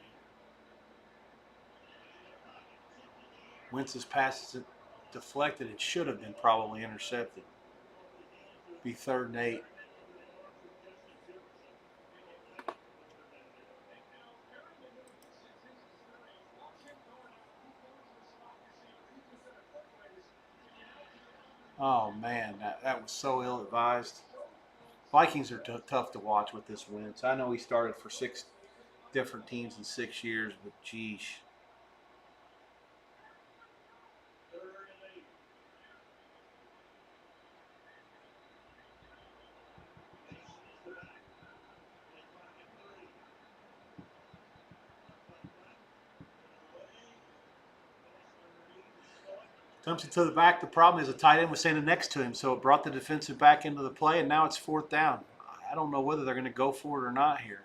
Wentz's pass is deflected. It should have been probably intercepted. Be 3rd and 8. Oh man, that was so ill advised. Vikings are tough to watch with this win. So I know he started for 6 different teams in 6 years, but geez. Dumps it to the back. The problem is the tight end was standing next to him, so it brought the defensive back into the play, and now it's fourth down. I don't know whether they're going to go for it or not here.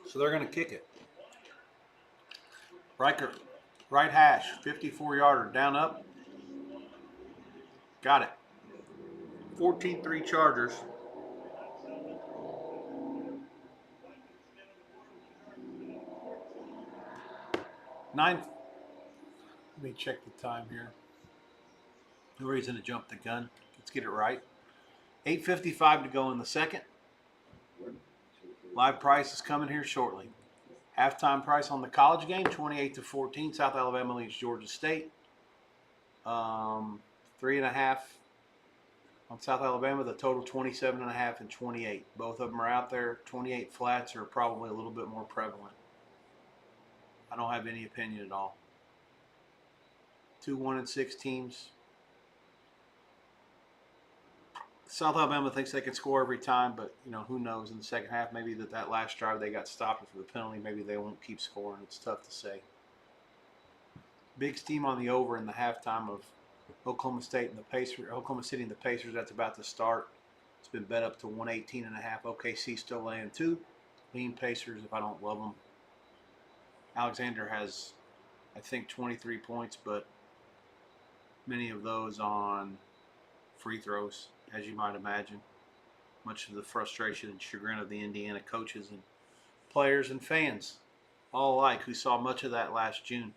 So they're going to kick it. Riker, right hash, 54-yarder, down up. Got it. 14-3 Chargers. 9. Let me check the time here. No reason to jump the gun. Let's get it right. 8:55 to go in the second. Live price is coming here shortly. Halftime price on the college game, 28-14. South Alabama leads Georgia State. 3.5 on South Alabama. The total 27.5 and 28. Both of them are out there. 28 flats are probably a little bit more prevalent. I don't have any opinion at all. 2 1-6 teams. South Alabama thinks they can score every time, but who knows? In the second half, maybe that last drive they got stopped for the penalty. Maybe they won't keep scoring. It's tough to say. Big steam on the over in the halftime of Oklahoma State and the Pacers. Oklahoma City and the Pacers. That's about to start. It's been bet up to 118.5. OKC still laying 2. Lean Pacers if I don't love them. Alexander has, I think, 23 points, but many of those on free throws, as you might imagine. Much of the frustration and chagrin of the Indiana coaches and players and fans all alike who saw much of that last June.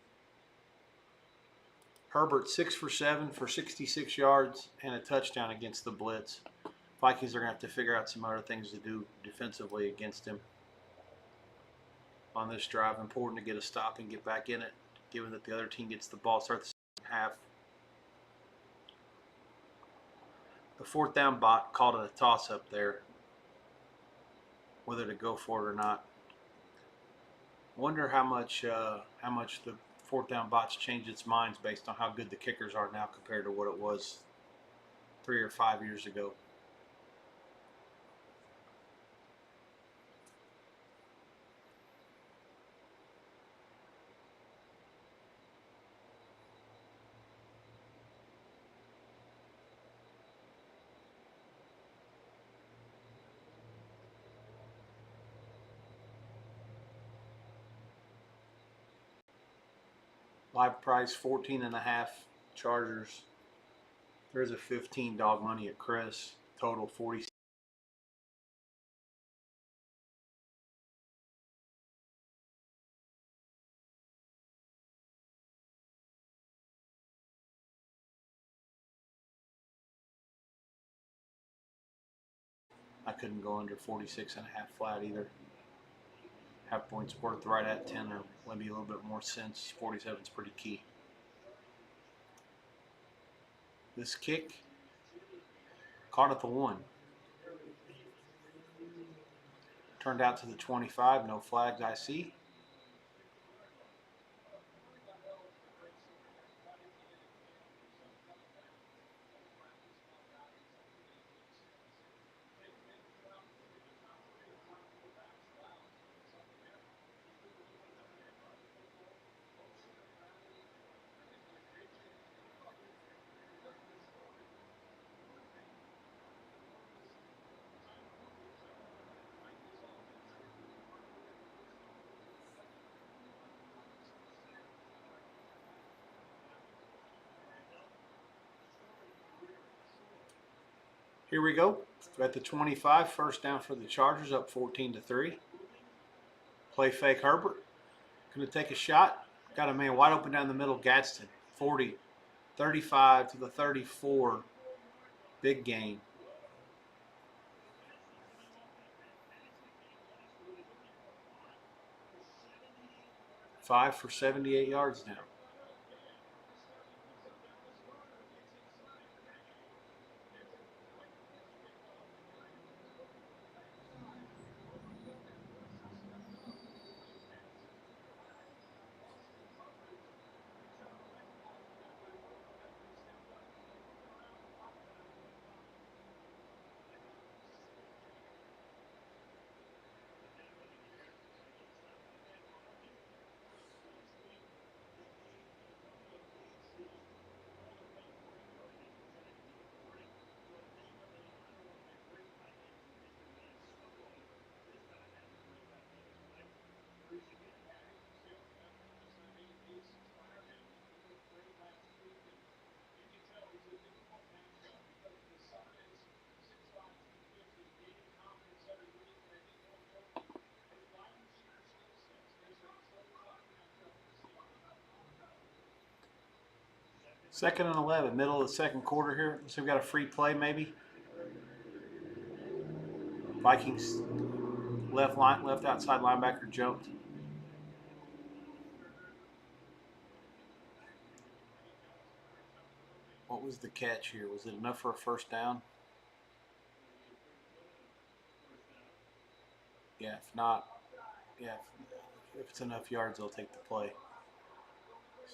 Herbert 6 for 7 for 66 yards and a touchdown against the blitz. Vikings are going to have to figure out some other things to do defensively against him on this drive. Important to get a stop and get back in it, given that the other team gets the ball, start the second half. The fourth down bot called it a toss-up there, whether to go for it or not. Wonder how much the fourth down bots changed its minds based on how good the kickers are now compared to what it was 3 or 5 years ago. Live price 14.5 Chargers. There's a 15 dog money at Chris. Total 40. I couldn't go under 46.5 flat either. Half points worth right at 10 or maybe a little bit more cents. 47 is pretty key. This kick caught at the 1. Turned out to the 25. No flags I see. Here we go. At the 25, first down for the Chargers, up 14-3. Play fake Herbert. Going to take a shot. Got a man wide open down the middle. Gadsden. 40. 35 to the 34. Big gain. 5 for 78 yards now. Second and 11, middle of the second quarter here. So we've got a free play maybe. Vikings left outside linebacker jumped. What was the catch here? Was it enough for a first down? Yeah, if not, yeah, if it's enough yards, they'll take the play.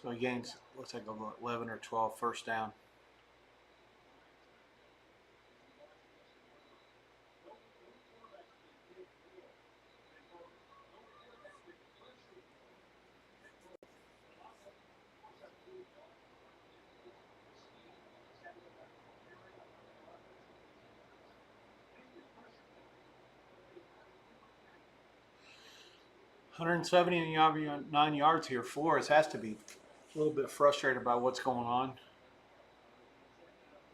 So he gains, looks like 11 or 12 first down. $179 yards here. Flores has to be a little bit frustrated by what's going on.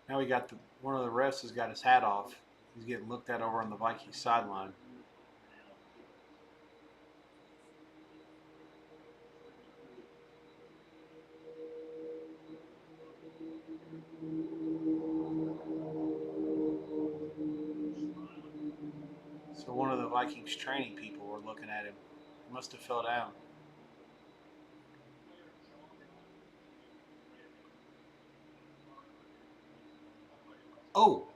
Now we got one of the refs has got his hat off. He's getting looked at over on the Vikings sideline. So one of the Vikings training people were looking at him. He must have fell down. Oh,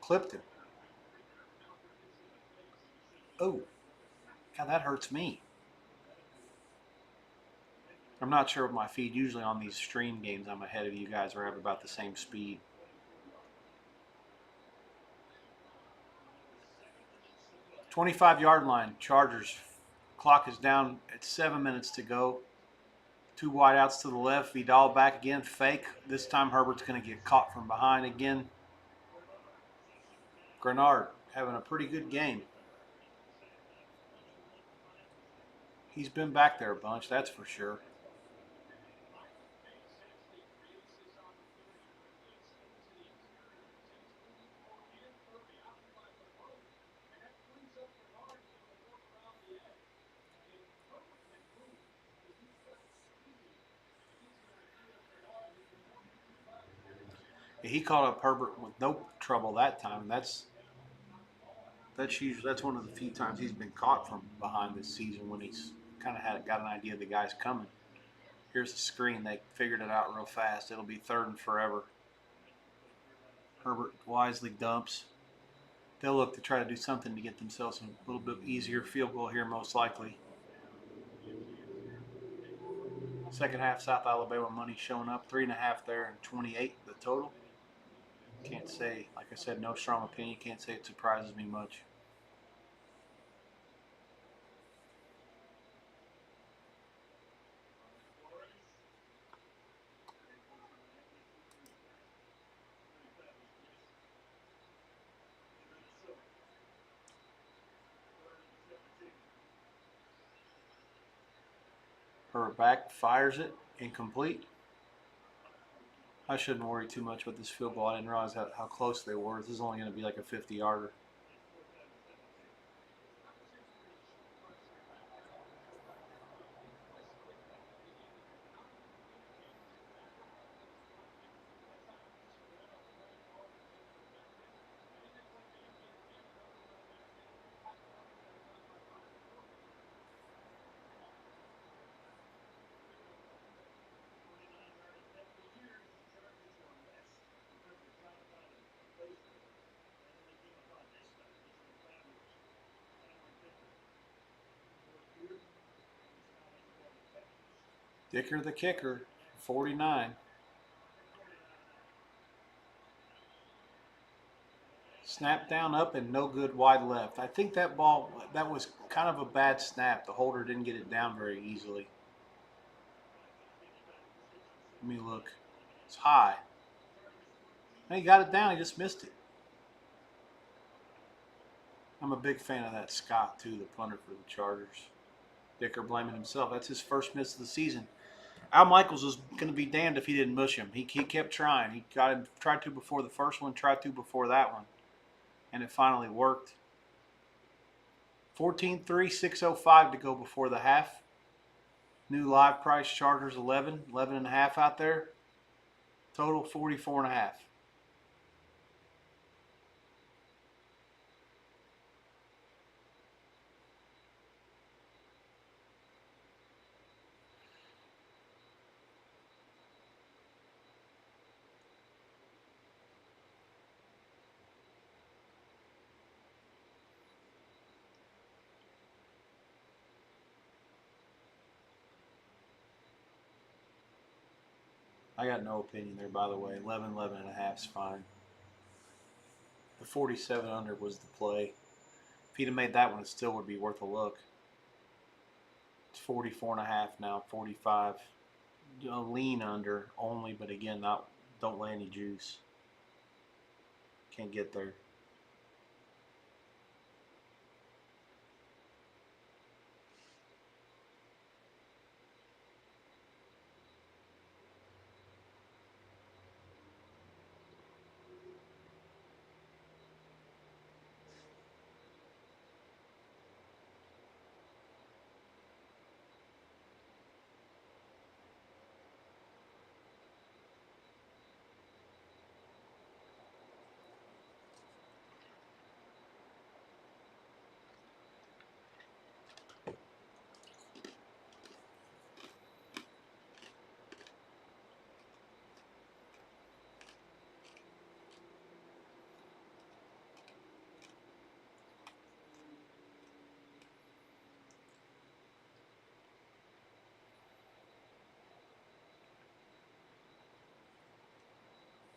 clipped him. Oh, God, that hurts me. I'm not sure with my feed. Usually on these stream games, I'm ahead of you guys or have about the same speed. 25-yard line, Chargers. Clock is down at 7 minutes to go. Two wideouts to the left. Vidal back again. Fake. This time Herbert's going to get caught from behind again. Grenard having a pretty good game. He's been back there a bunch, that's for sure. He caught up Herbert with no trouble that time. That's one of the few times he's been caught from behind this season when he's kind of got an idea the guy's coming. Here's the screen. They figured it out real fast. It'll be third and forever. Herbert wisely dumps. They'll look to try to do something to get themselves a little bit easier field goal here, most likely. Second half, South Alabama money showing up. 3.5 there and 28 the total. Can't say, like I said, no strong opinion. Can't say it surprises me much. Herbert back, fires it, incomplete. I shouldn't worry too much with this field goal. I didn't realize how close they were. This is only going to be like a 50-yarder. Dicker the kicker, 49. Snap down up and no good wide left. I think that ball, that was kind of a bad snap. The holder didn't get it down very easily. Let me look. It's high. And he got it down. He just missed it. I'm a big fan of that Scott, too, the punter for the Chargers. Dicker blaming himself. That's his first miss of the season. Al Michaels was going to be damned if he didn't mush him. He kept trying. He tried to before the first one, tried to before that one, and it finally worked. 14-3, 6:05 to go before the half. New live price Chargers 11, 11 and a half out there. Total 44 and a half. I got no opinion there, by the way. 11, 11 and a half is fine. The 47 under was the play. If he'd have made that one, it still would be worth a look. It's 44 and a half now, 45. A lean under only, but again, don't lay any juice. Can't get there.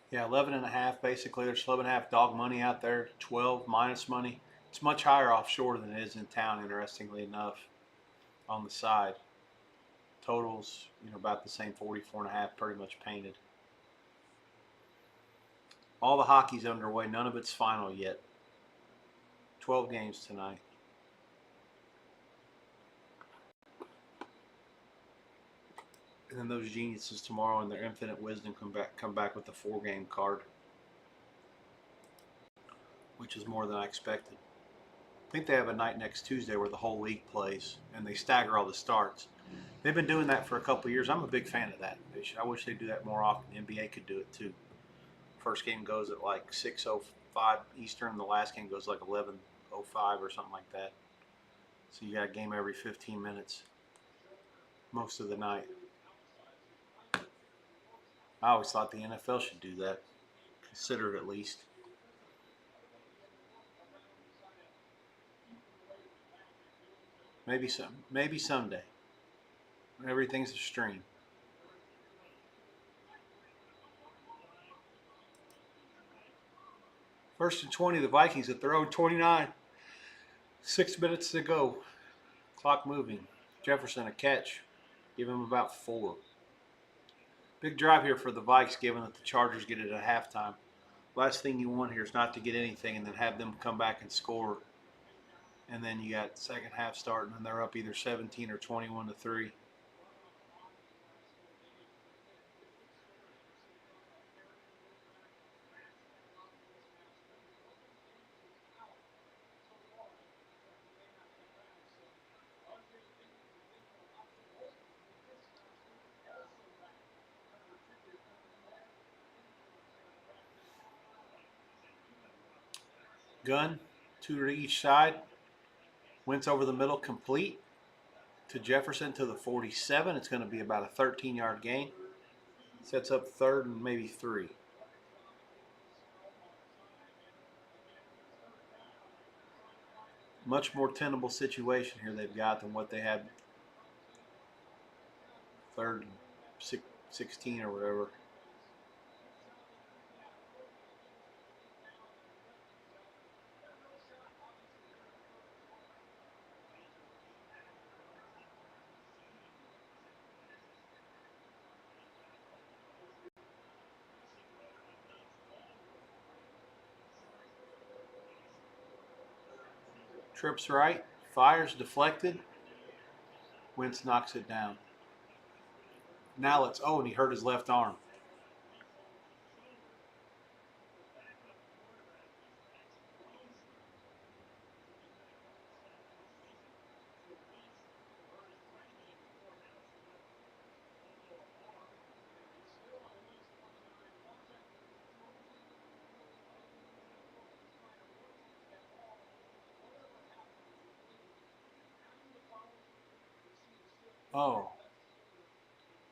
Yeah, 11 and a half basically. There's 11 and a half dog money out there, 12 minus money. It's much higher offshore than it is in town, interestingly enough, on the side. Totals, about the same, 44 and a half, pretty much painted. All the hockey's underway. None of it's final yet. 12 games tonight. And then those geniuses tomorrow in their infinite wisdom come back with the 4-game card, which is more than I expected. I think they have a night next Tuesday where the whole league plays and they stagger all the starts. They've been doing that for a couple of years. I'm a big fan of that. I wish they'd do that more often. The NBA could do it too. First game goes at like 6:05 Eastern. The last game goes like 11:05 or something like that. So you got a game every 15 minutes most of the night. I always thought the NFL should do that. Consider it at least. Maybe someday. Everything's a stream. First and 20, the Vikings at their own 29. 6 minutes to go. Clock moving. Jefferson a catch. Give him about 4. Big drive here for the Vikes, given that the Chargers get it at halftime. Last thing you want here is not to get anything and then have them come back and score. And then you got second half starting and they're up either 17 or 21-3. Gun, 2 to each side. Wentz over the middle, complete to Jefferson to the 47. It's going to be about a 13-yard gain. Sets up third and maybe 3. Much more tenable situation here they've got than what they had. third and 16 or whatever. Trips right, fires deflected. Wentz knocks it down. Now let's. Oh, and he hurt his left arm. Oh,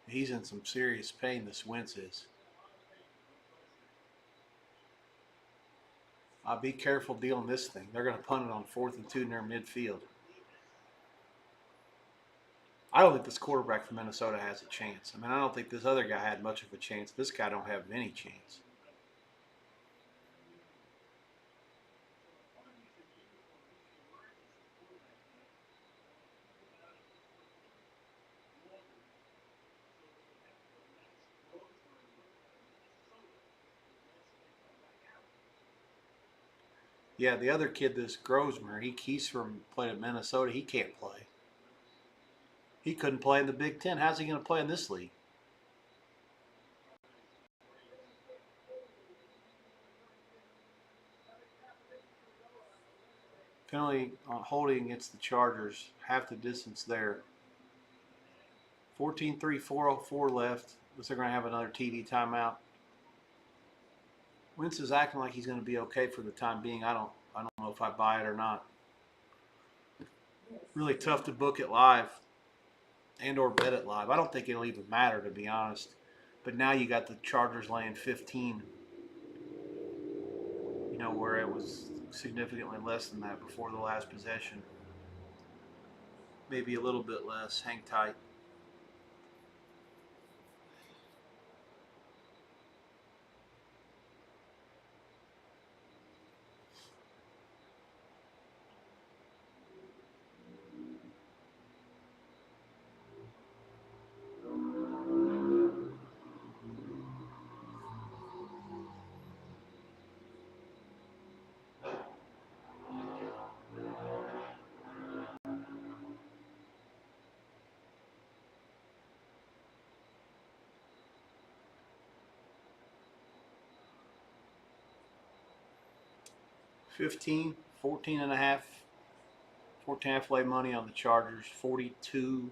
he's in some serious pain. This Wentz is. Be careful dealing this thing. They're going to punt it on 4th and 2 near midfield. I don't think this quarterback from Minnesota has a chance. I mean, I don't think this other guy had much of a chance. This guy don't have any chance. Yeah, the other kid, this Grosmer, he's from played at Minnesota. He can't play. He couldn't play in the Big Ten. How's he going to play in this league? Penalty on holding against the Chargers. Half the distance there. 14-3, 4:04 left. Looks like they're going to have another TD timeout. Wentz is acting like he's going to be okay for the time being. I don't know if I buy it or not. Really tough to book it live and or bet it live. I don't think it'll even matter, to be honest. But now you got the Chargers laying 15. You know, where it was significantly less than that before the last possession. Maybe a little bit less. Hang tight. $15, 14 and a half, 14 and a half lay money on the Chargers, 42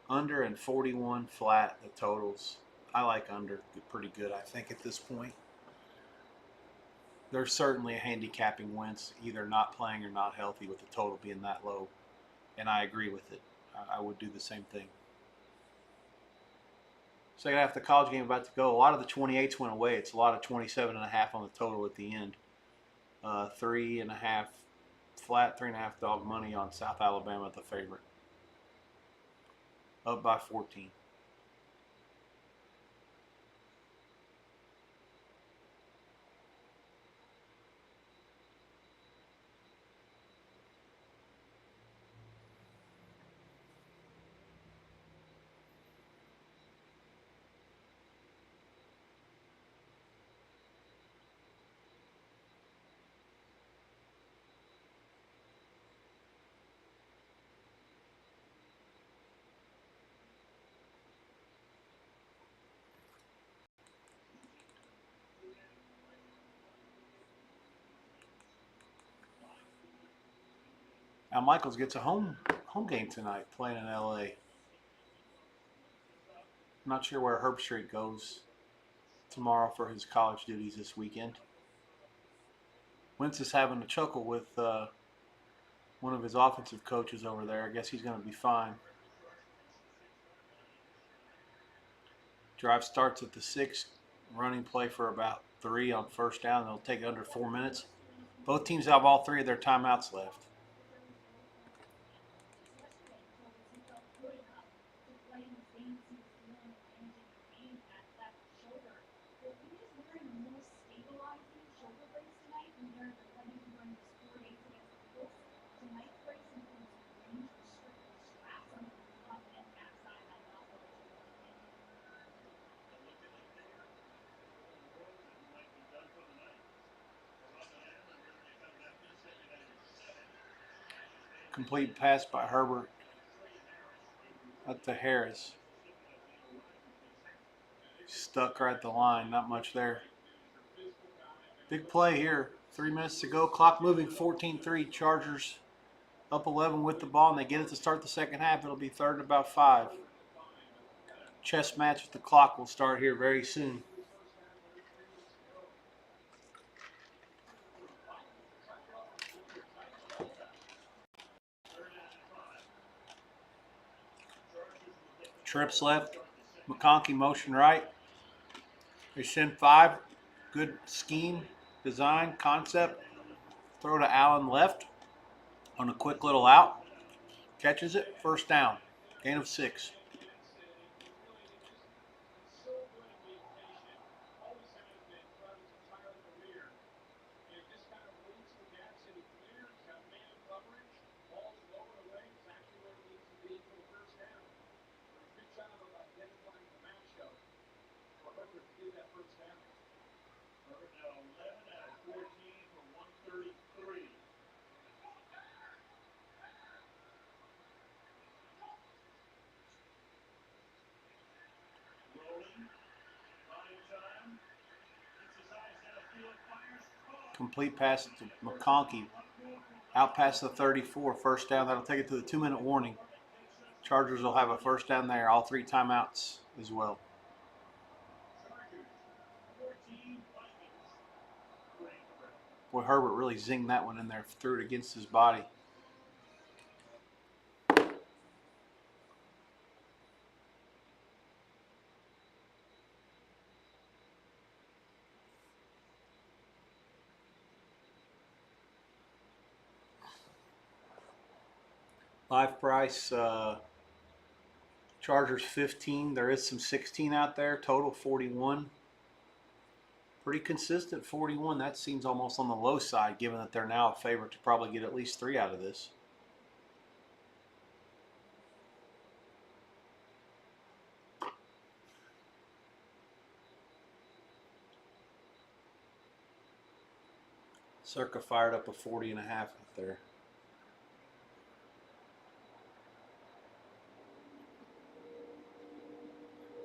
under and 41 flat the totals. I like under pretty good, I think, at this point. There's certainly a handicapping Wentz, either not playing or not healthy, with the total being that low. And I agree with it. I would do the same thing. Second half of the college game about to go. A lot of the 28s went away. It's a lot of 27 and a half on the total at the end. 3.5 flat, 3.5 dog money on South Alabama, the favorite. Up by 14. Now Michaels gets a home game tonight, playing in LA. I'm not sure where Herbstreit goes tomorrow for his college duties this weekend. Wentz is having a chuckle with one of his offensive coaches over there. I guess he's going to be fine. Drive starts at the 6, running play for about 3 on first down. They'll take under 4 minutes. Both teams have all 3 of their timeouts left. Complete pass by Herbert up to Harris. Stuck right at the line. Not much there. Big play here. 3 minutes to go. Clock moving. 14-3. Chargers up 11 with the ball, and they get it to start the second half. It'll be third and about 5. Chess match with the clock will start here very soon. Trips left. McConkey motion right. They send 5. Good scheme, design, concept. Throw to Allen left on a quick little out. Catches it. First down. Gain of 6. Complete pass to McConkey. Out past the 34. First down. That'll take it to the 2-minute warning. Chargers will have a first down there. All 3 timeouts as well. Boy, Herbert really zinged that one in there. Threw it against his body. Live price, Chargers 15. There is some 16 out there. Total 41. Pretty consistent 41. That seems almost on the low side, given that they're now a favorite to probably get at least 3 out of this. Circa fired up a 40.5 out there.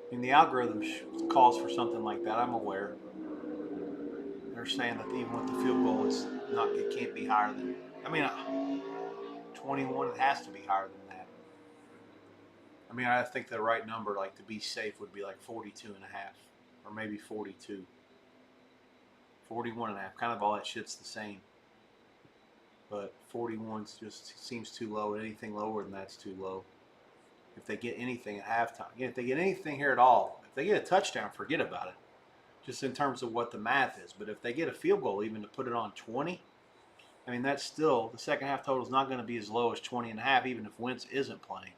I mean, the algorithm calls for something like that. I'm aware. They're saying that even with the field goal, it can't be higher than. I mean, 21. It has to be higher than that. I mean, I think the right number, like to be safe, would be like 42.5, or maybe 42. 41.5. Kind of all that shit's the same. But 41 just seems too low. Anything lower than that's too low. If they get anything at halftime, if they get anything here at all, if they get a touchdown, forget about it. Just in terms of what the math is. But if they get a field goal, even to put it on 20, I mean, that's still, the second half total is not going to be as low as 20.5, even if Wentz isn't playing.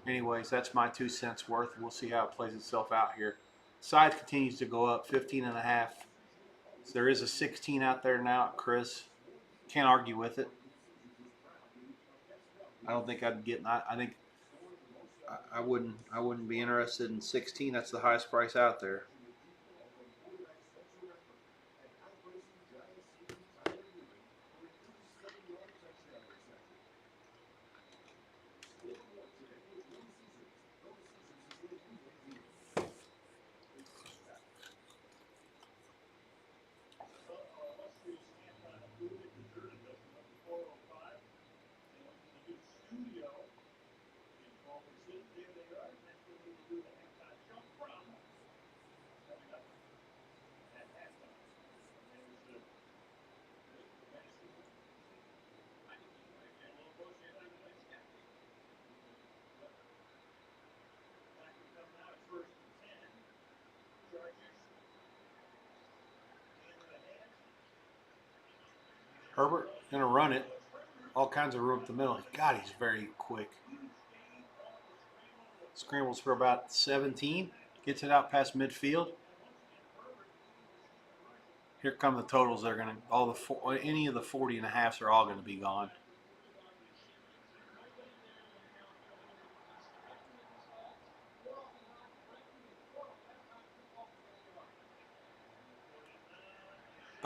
Anyways, that's my 2 cents worth. We'll see how it plays itself out here. Size continues to go up, 15.5. So there is a 16 out there now, Chris. Can't argue with it. I don't think I'd get. I think I wouldn't be interested in 16. That's the highest price out there. Herbert gonna run it. All kinds of room up the middle. God, he's very quick. Scrambles for about 17. Gets it out past midfield. Here come the totals. They're gonna any of the 40.5s are all gonna be gone.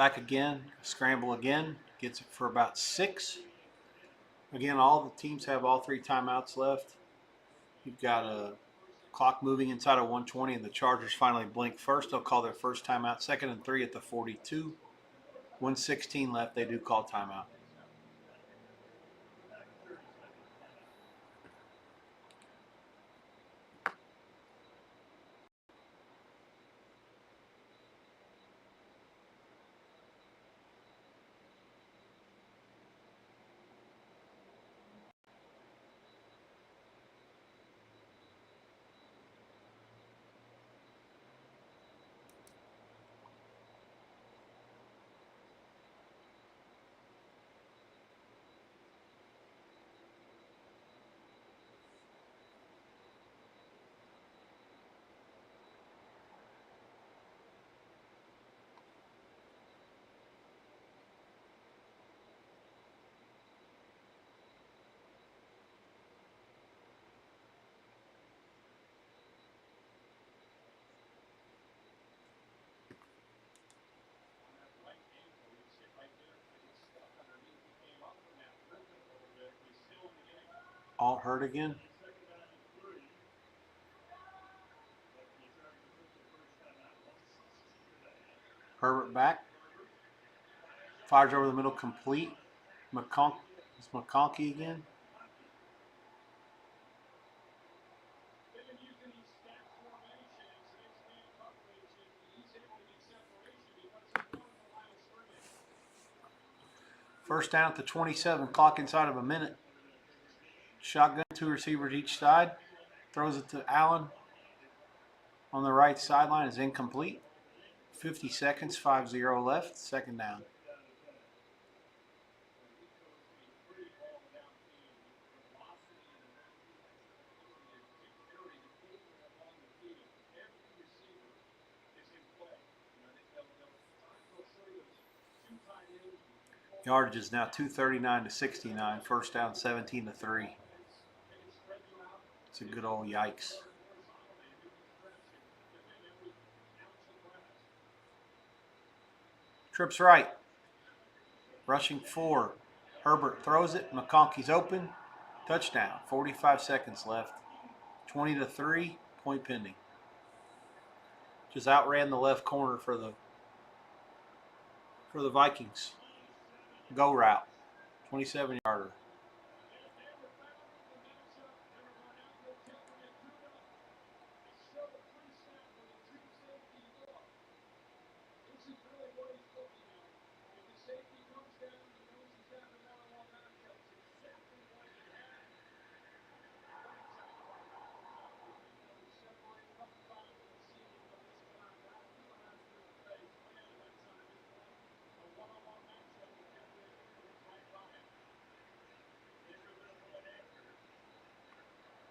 Back again, scramble again, gets it for about 6. Again, all the teams have all 3 timeouts left. You've got a clock moving inside of 120, and the Chargers finally blink first. They'll call their first timeout. 2nd and 3 at the 42. 1:16 left. They do call timeout. All hurt again. Herbert back. Fires over the middle, complete. It's McConkey again. First down at the 27, clock inside of a minute. Shotgun, 2 receivers each side. Throws it to Allen on the right sideline, is incomplete. 50 seconds, 5-0 left, 2nd down. Yardage is now 239 to 69. First down, 17 to 3. It's a good old yikes. Trips right. Rushing 4. Herbert throws it. McConkey's open. Touchdown. 45 seconds left. 20 to 3. Point pending. Just outran the left corner for the Vikings. Go route. 27-yarder.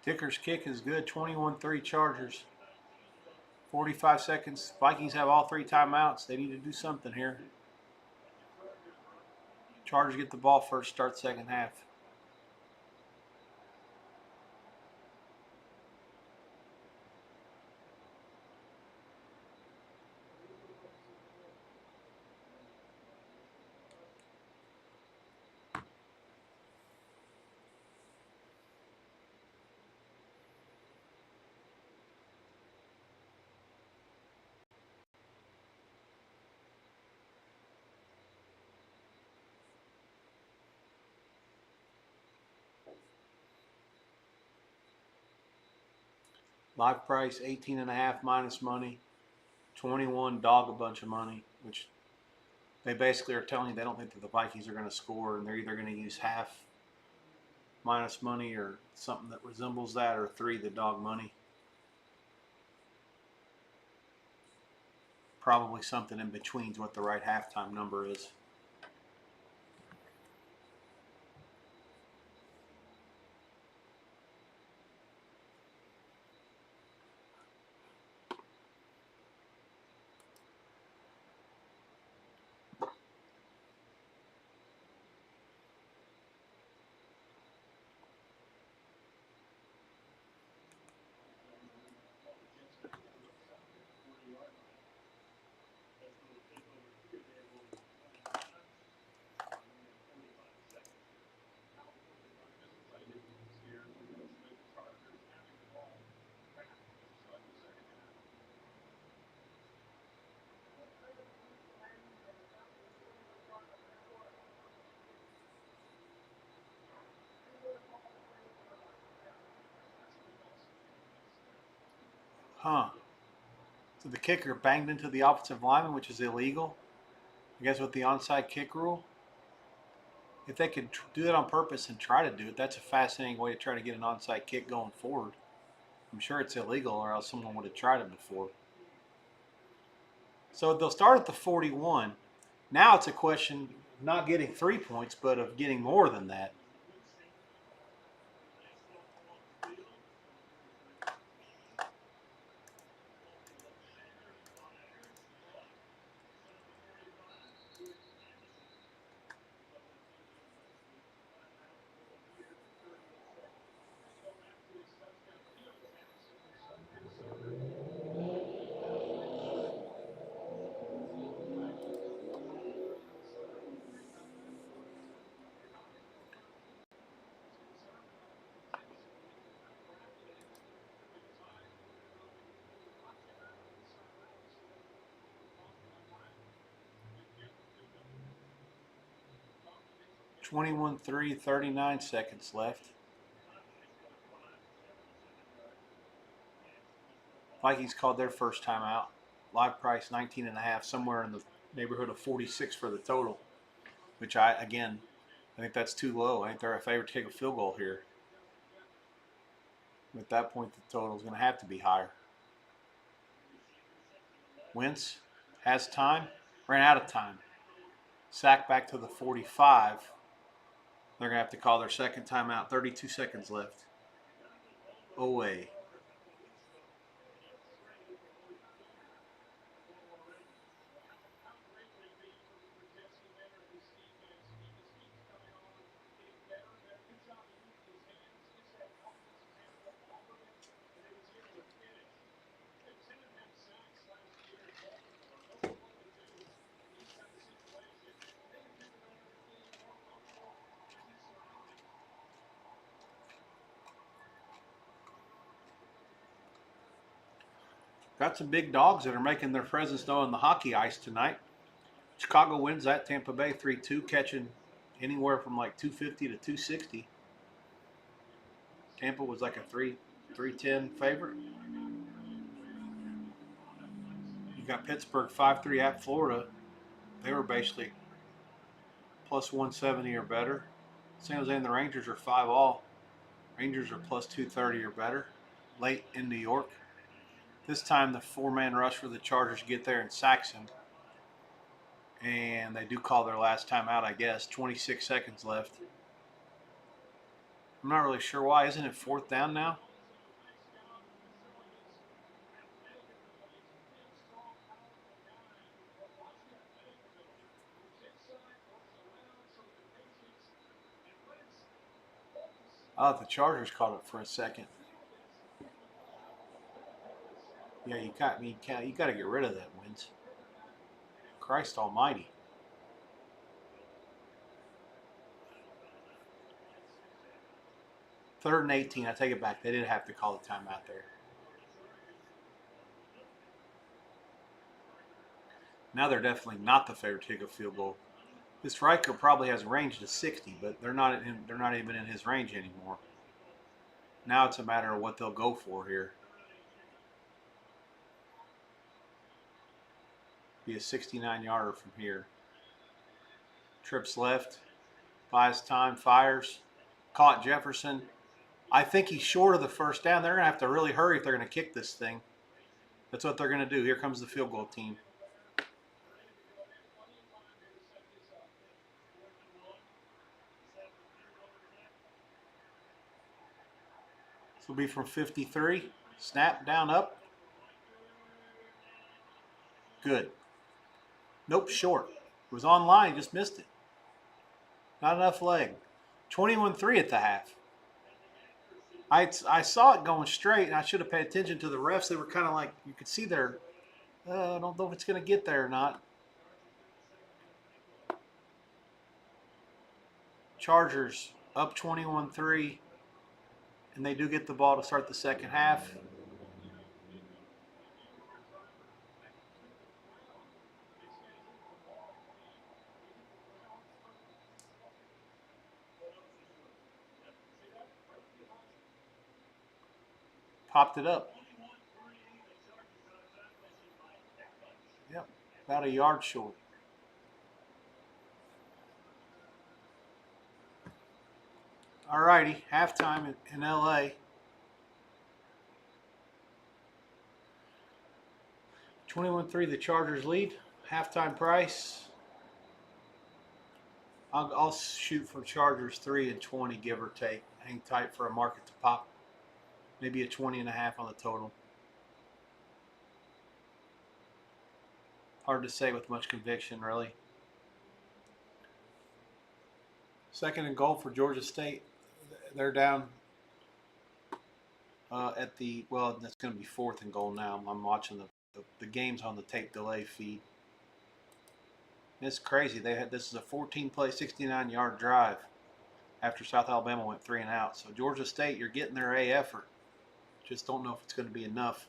Ticker's kick is good. 21-3 Chargers. 45 seconds. Vikings have all 3 timeouts. They need to do something here. Chargers get the ball first, start second half. Live price 18.5 minus money. 21 dog a bunch of money, which they basically are telling you they don't think that the Vikings are going to score, and they're either going to use half minus money or something that resembles that, or 3 the dog money. Probably something in between is what the right halftime number is. Huh. So the kicker banged into the offensive lineman, which is illegal. I guess with the onside kick rule. If they could do that on purpose and try to do it, that's a fascinating way to try to get an onside kick going forward. I'm sure it's illegal, or else someone would have tried it before. So they'll start at the 41. Now it's a question of not getting 3 points, but of getting more than that. Twenty-one, 3, 39 seconds left. Vikings called their first timeout. Live price 19.5, somewhere in the neighborhood of 46 for the total, which I think that's too low. I think they're a favorite to take a field goal here. At that point, the total is going to have to be higher. Wentz has time, ran out of time. Sack back to the 45. They're going to have to call their second timeout. 32 seconds left. Away. Got some big dogs that are making their presence known on the hockey ice tonight. Chicago wins at Tampa Bay 3-2, catching anywhere from like 250 to 260. Tampa was like a 310 favorite. You got Pittsburgh 5-3 at Florida. They were basically plus 170 or better. San Jose and the Rangers are 5-all. Rangers are plus 230 or better. Late in New York. This time the four-man rush for the Chargers get there and sacks him. And they do call their last time out, I guess. 26 seconds left. I'm not really sure why. Isn't it fourth down now? I thought the Chargers caught it for a second. Yeah, you got to get rid of that, Wentz. Christ Almighty. Third and 18. I take it back. They didn't have to call the timeout there. Now they're definitely not the favorite to take a field goal. This striker probably has range to 60, but they're not even in his range anymore. Now it's a matter of what they'll go for here. Be a 69-yarder from here. Trips left, buys time, fires. Caught Jefferson. I think he's short of the first down. They're going to have to really hurry if they're going to kick this thing. That's what they're going to do. Here comes the field goal team. This will be from 53. Snap, down, up. Good. Nope, short. It was on line, just missed it. Not enough leg. 21-3 at the half. I saw it going straight, and I should have paid attention to the refs. They were kind of like, you could see their, I don't know if it's going to get there or not. Chargers up 21-3, and they do get the ball to start the second half. Popped it up. About a yard short. All righty, halftime in LA. 21-3, the Chargers lead. Halftime price. I'll shoot for Chargers 3-20, give or take. Hang tight for a market to pop. Maybe a 20.5 on the total. Hard to say with much conviction, really. Second and goal for Georgia State. They're down at the, well, that's going to be fourth and goal now. I'm watching the games on the tape delay feed. It's crazy. This is a 14-play, 69-yard drive after South Alabama went 3 and out. So Georgia State, you're getting their A effort. Just don't know if it's going to be enough.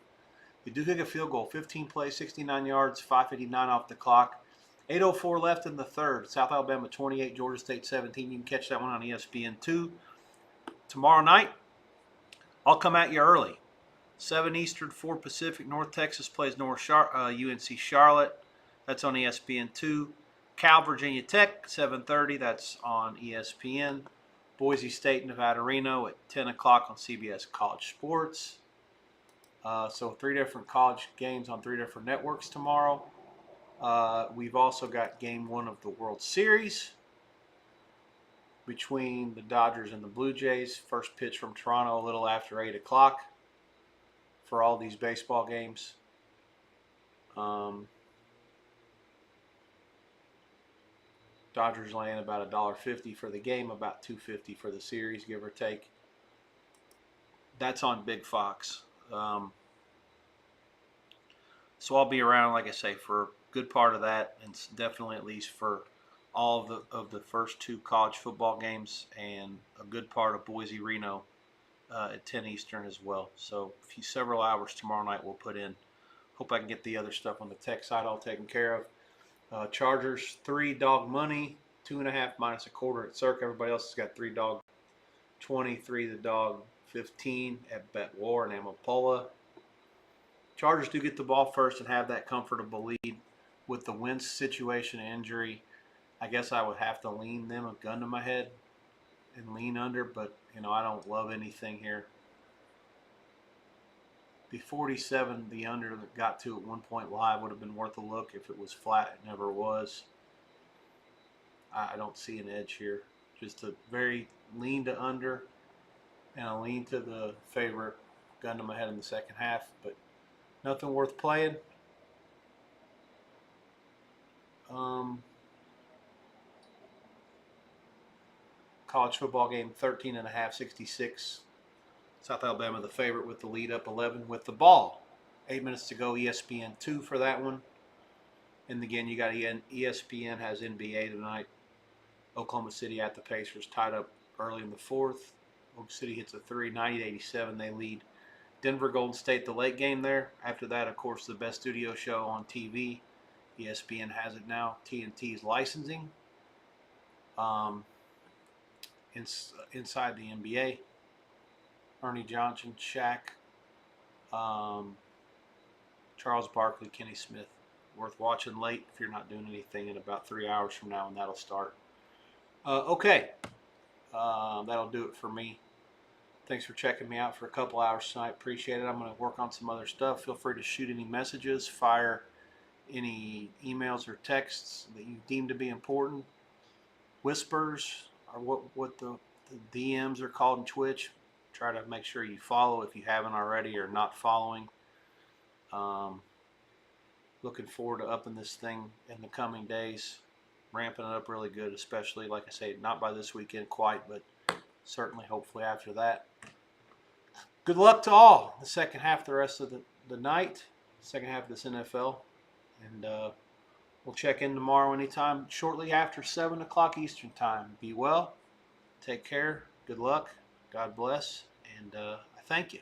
You do kick a field goal, 15 plays, 69 yards, 5:59 off the clock. 8:04 left in the third. South Alabama 28, Georgia State 17. You can catch that one on ESPN2. Tomorrow night, I'll come at you early. 7 Eastern, 4 Pacific. North Texas plays UNC Charlotte. That's on ESPN2. Cal, Virginia Tech, 7:30. That's on ESPN. Boise State, Nevada, Reno at 10 o'clock on CBS College Sports. So 3 different college games on 3 different networks tomorrow. We've also got game 1 of the World Series between the Dodgers and the Blue Jays. First pitch from Toronto a little after 8 o'clock for all these baseball games. Dodgers laying about $1.50 for the game, about $2.50 for the series, give or take. That's on Big Fox. So I'll be around, like I say, for a good part of that, and definitely at least for all of the first 2 college football games, and a good part of Boise Reno at 10 Eastern as well. So several hours tomorrow night we'll put in. Hope I can get the other stuff on the tech side all taken care of. Chargers 3 dog money, 2.5 minus a quarter at Circa. Everybody else has got 3 dog 23, the dog 15 at Bet War and Amapola. Chargers do get the ball first and have that comfortable lead. With the Wentz situation and injury, I guess I would have to lean them, a gun to my head, and lean under, but I don't love anything here. The 47, the under that got to at one point live would have been worth a look if it was flat. It never was. I don't see an edge here. Just a very lean to under and a lean to the favorite, gun to my head in the second half, but nothing worth playing. College football game, 13.5, 66. South Alabama the favorite with the lead up 11 with the ball. 8 minutes to go, ESPN2 for that one. And again, you got ESPN has NBA tonight. Oklahoma City at the Pacers, tied up early in the fourth. Oklahoma City hits a 3, 90-87. They lead Denver Golden State, the late game there. After that, of course, the best studio show on TV. ESPN has it now. TNT's licensing. Inside the NBA. Ernie Johnson, Shaq, Charles Barkley, Kenny Smith. Worth watching late if you're not doing anything in about 3 hours from now, and that'll start. Okay. That'll do it for me. Thanks for checking me out for a couple hours tonight. Appreciate it. I'm going to work on some other stuff. Feel free to shoot any messages, fire any emails or texts that you deem to be important. Whispers are what the DMs are called in Twitch. Try to make sure you follow if you haven't already or not following. Looking forward to upping this thing in the coming days. Ramping it up really good, especially, like I say, not by this weekend quite, but certainly hopefully after that. Good luck to all the second half, the rest of the night, second half of this NFL. And we'll check in tomorrow anytime shortly after 7 o'clock Eastern time. Be well. Take care. Good luck. God bless. And I thank you.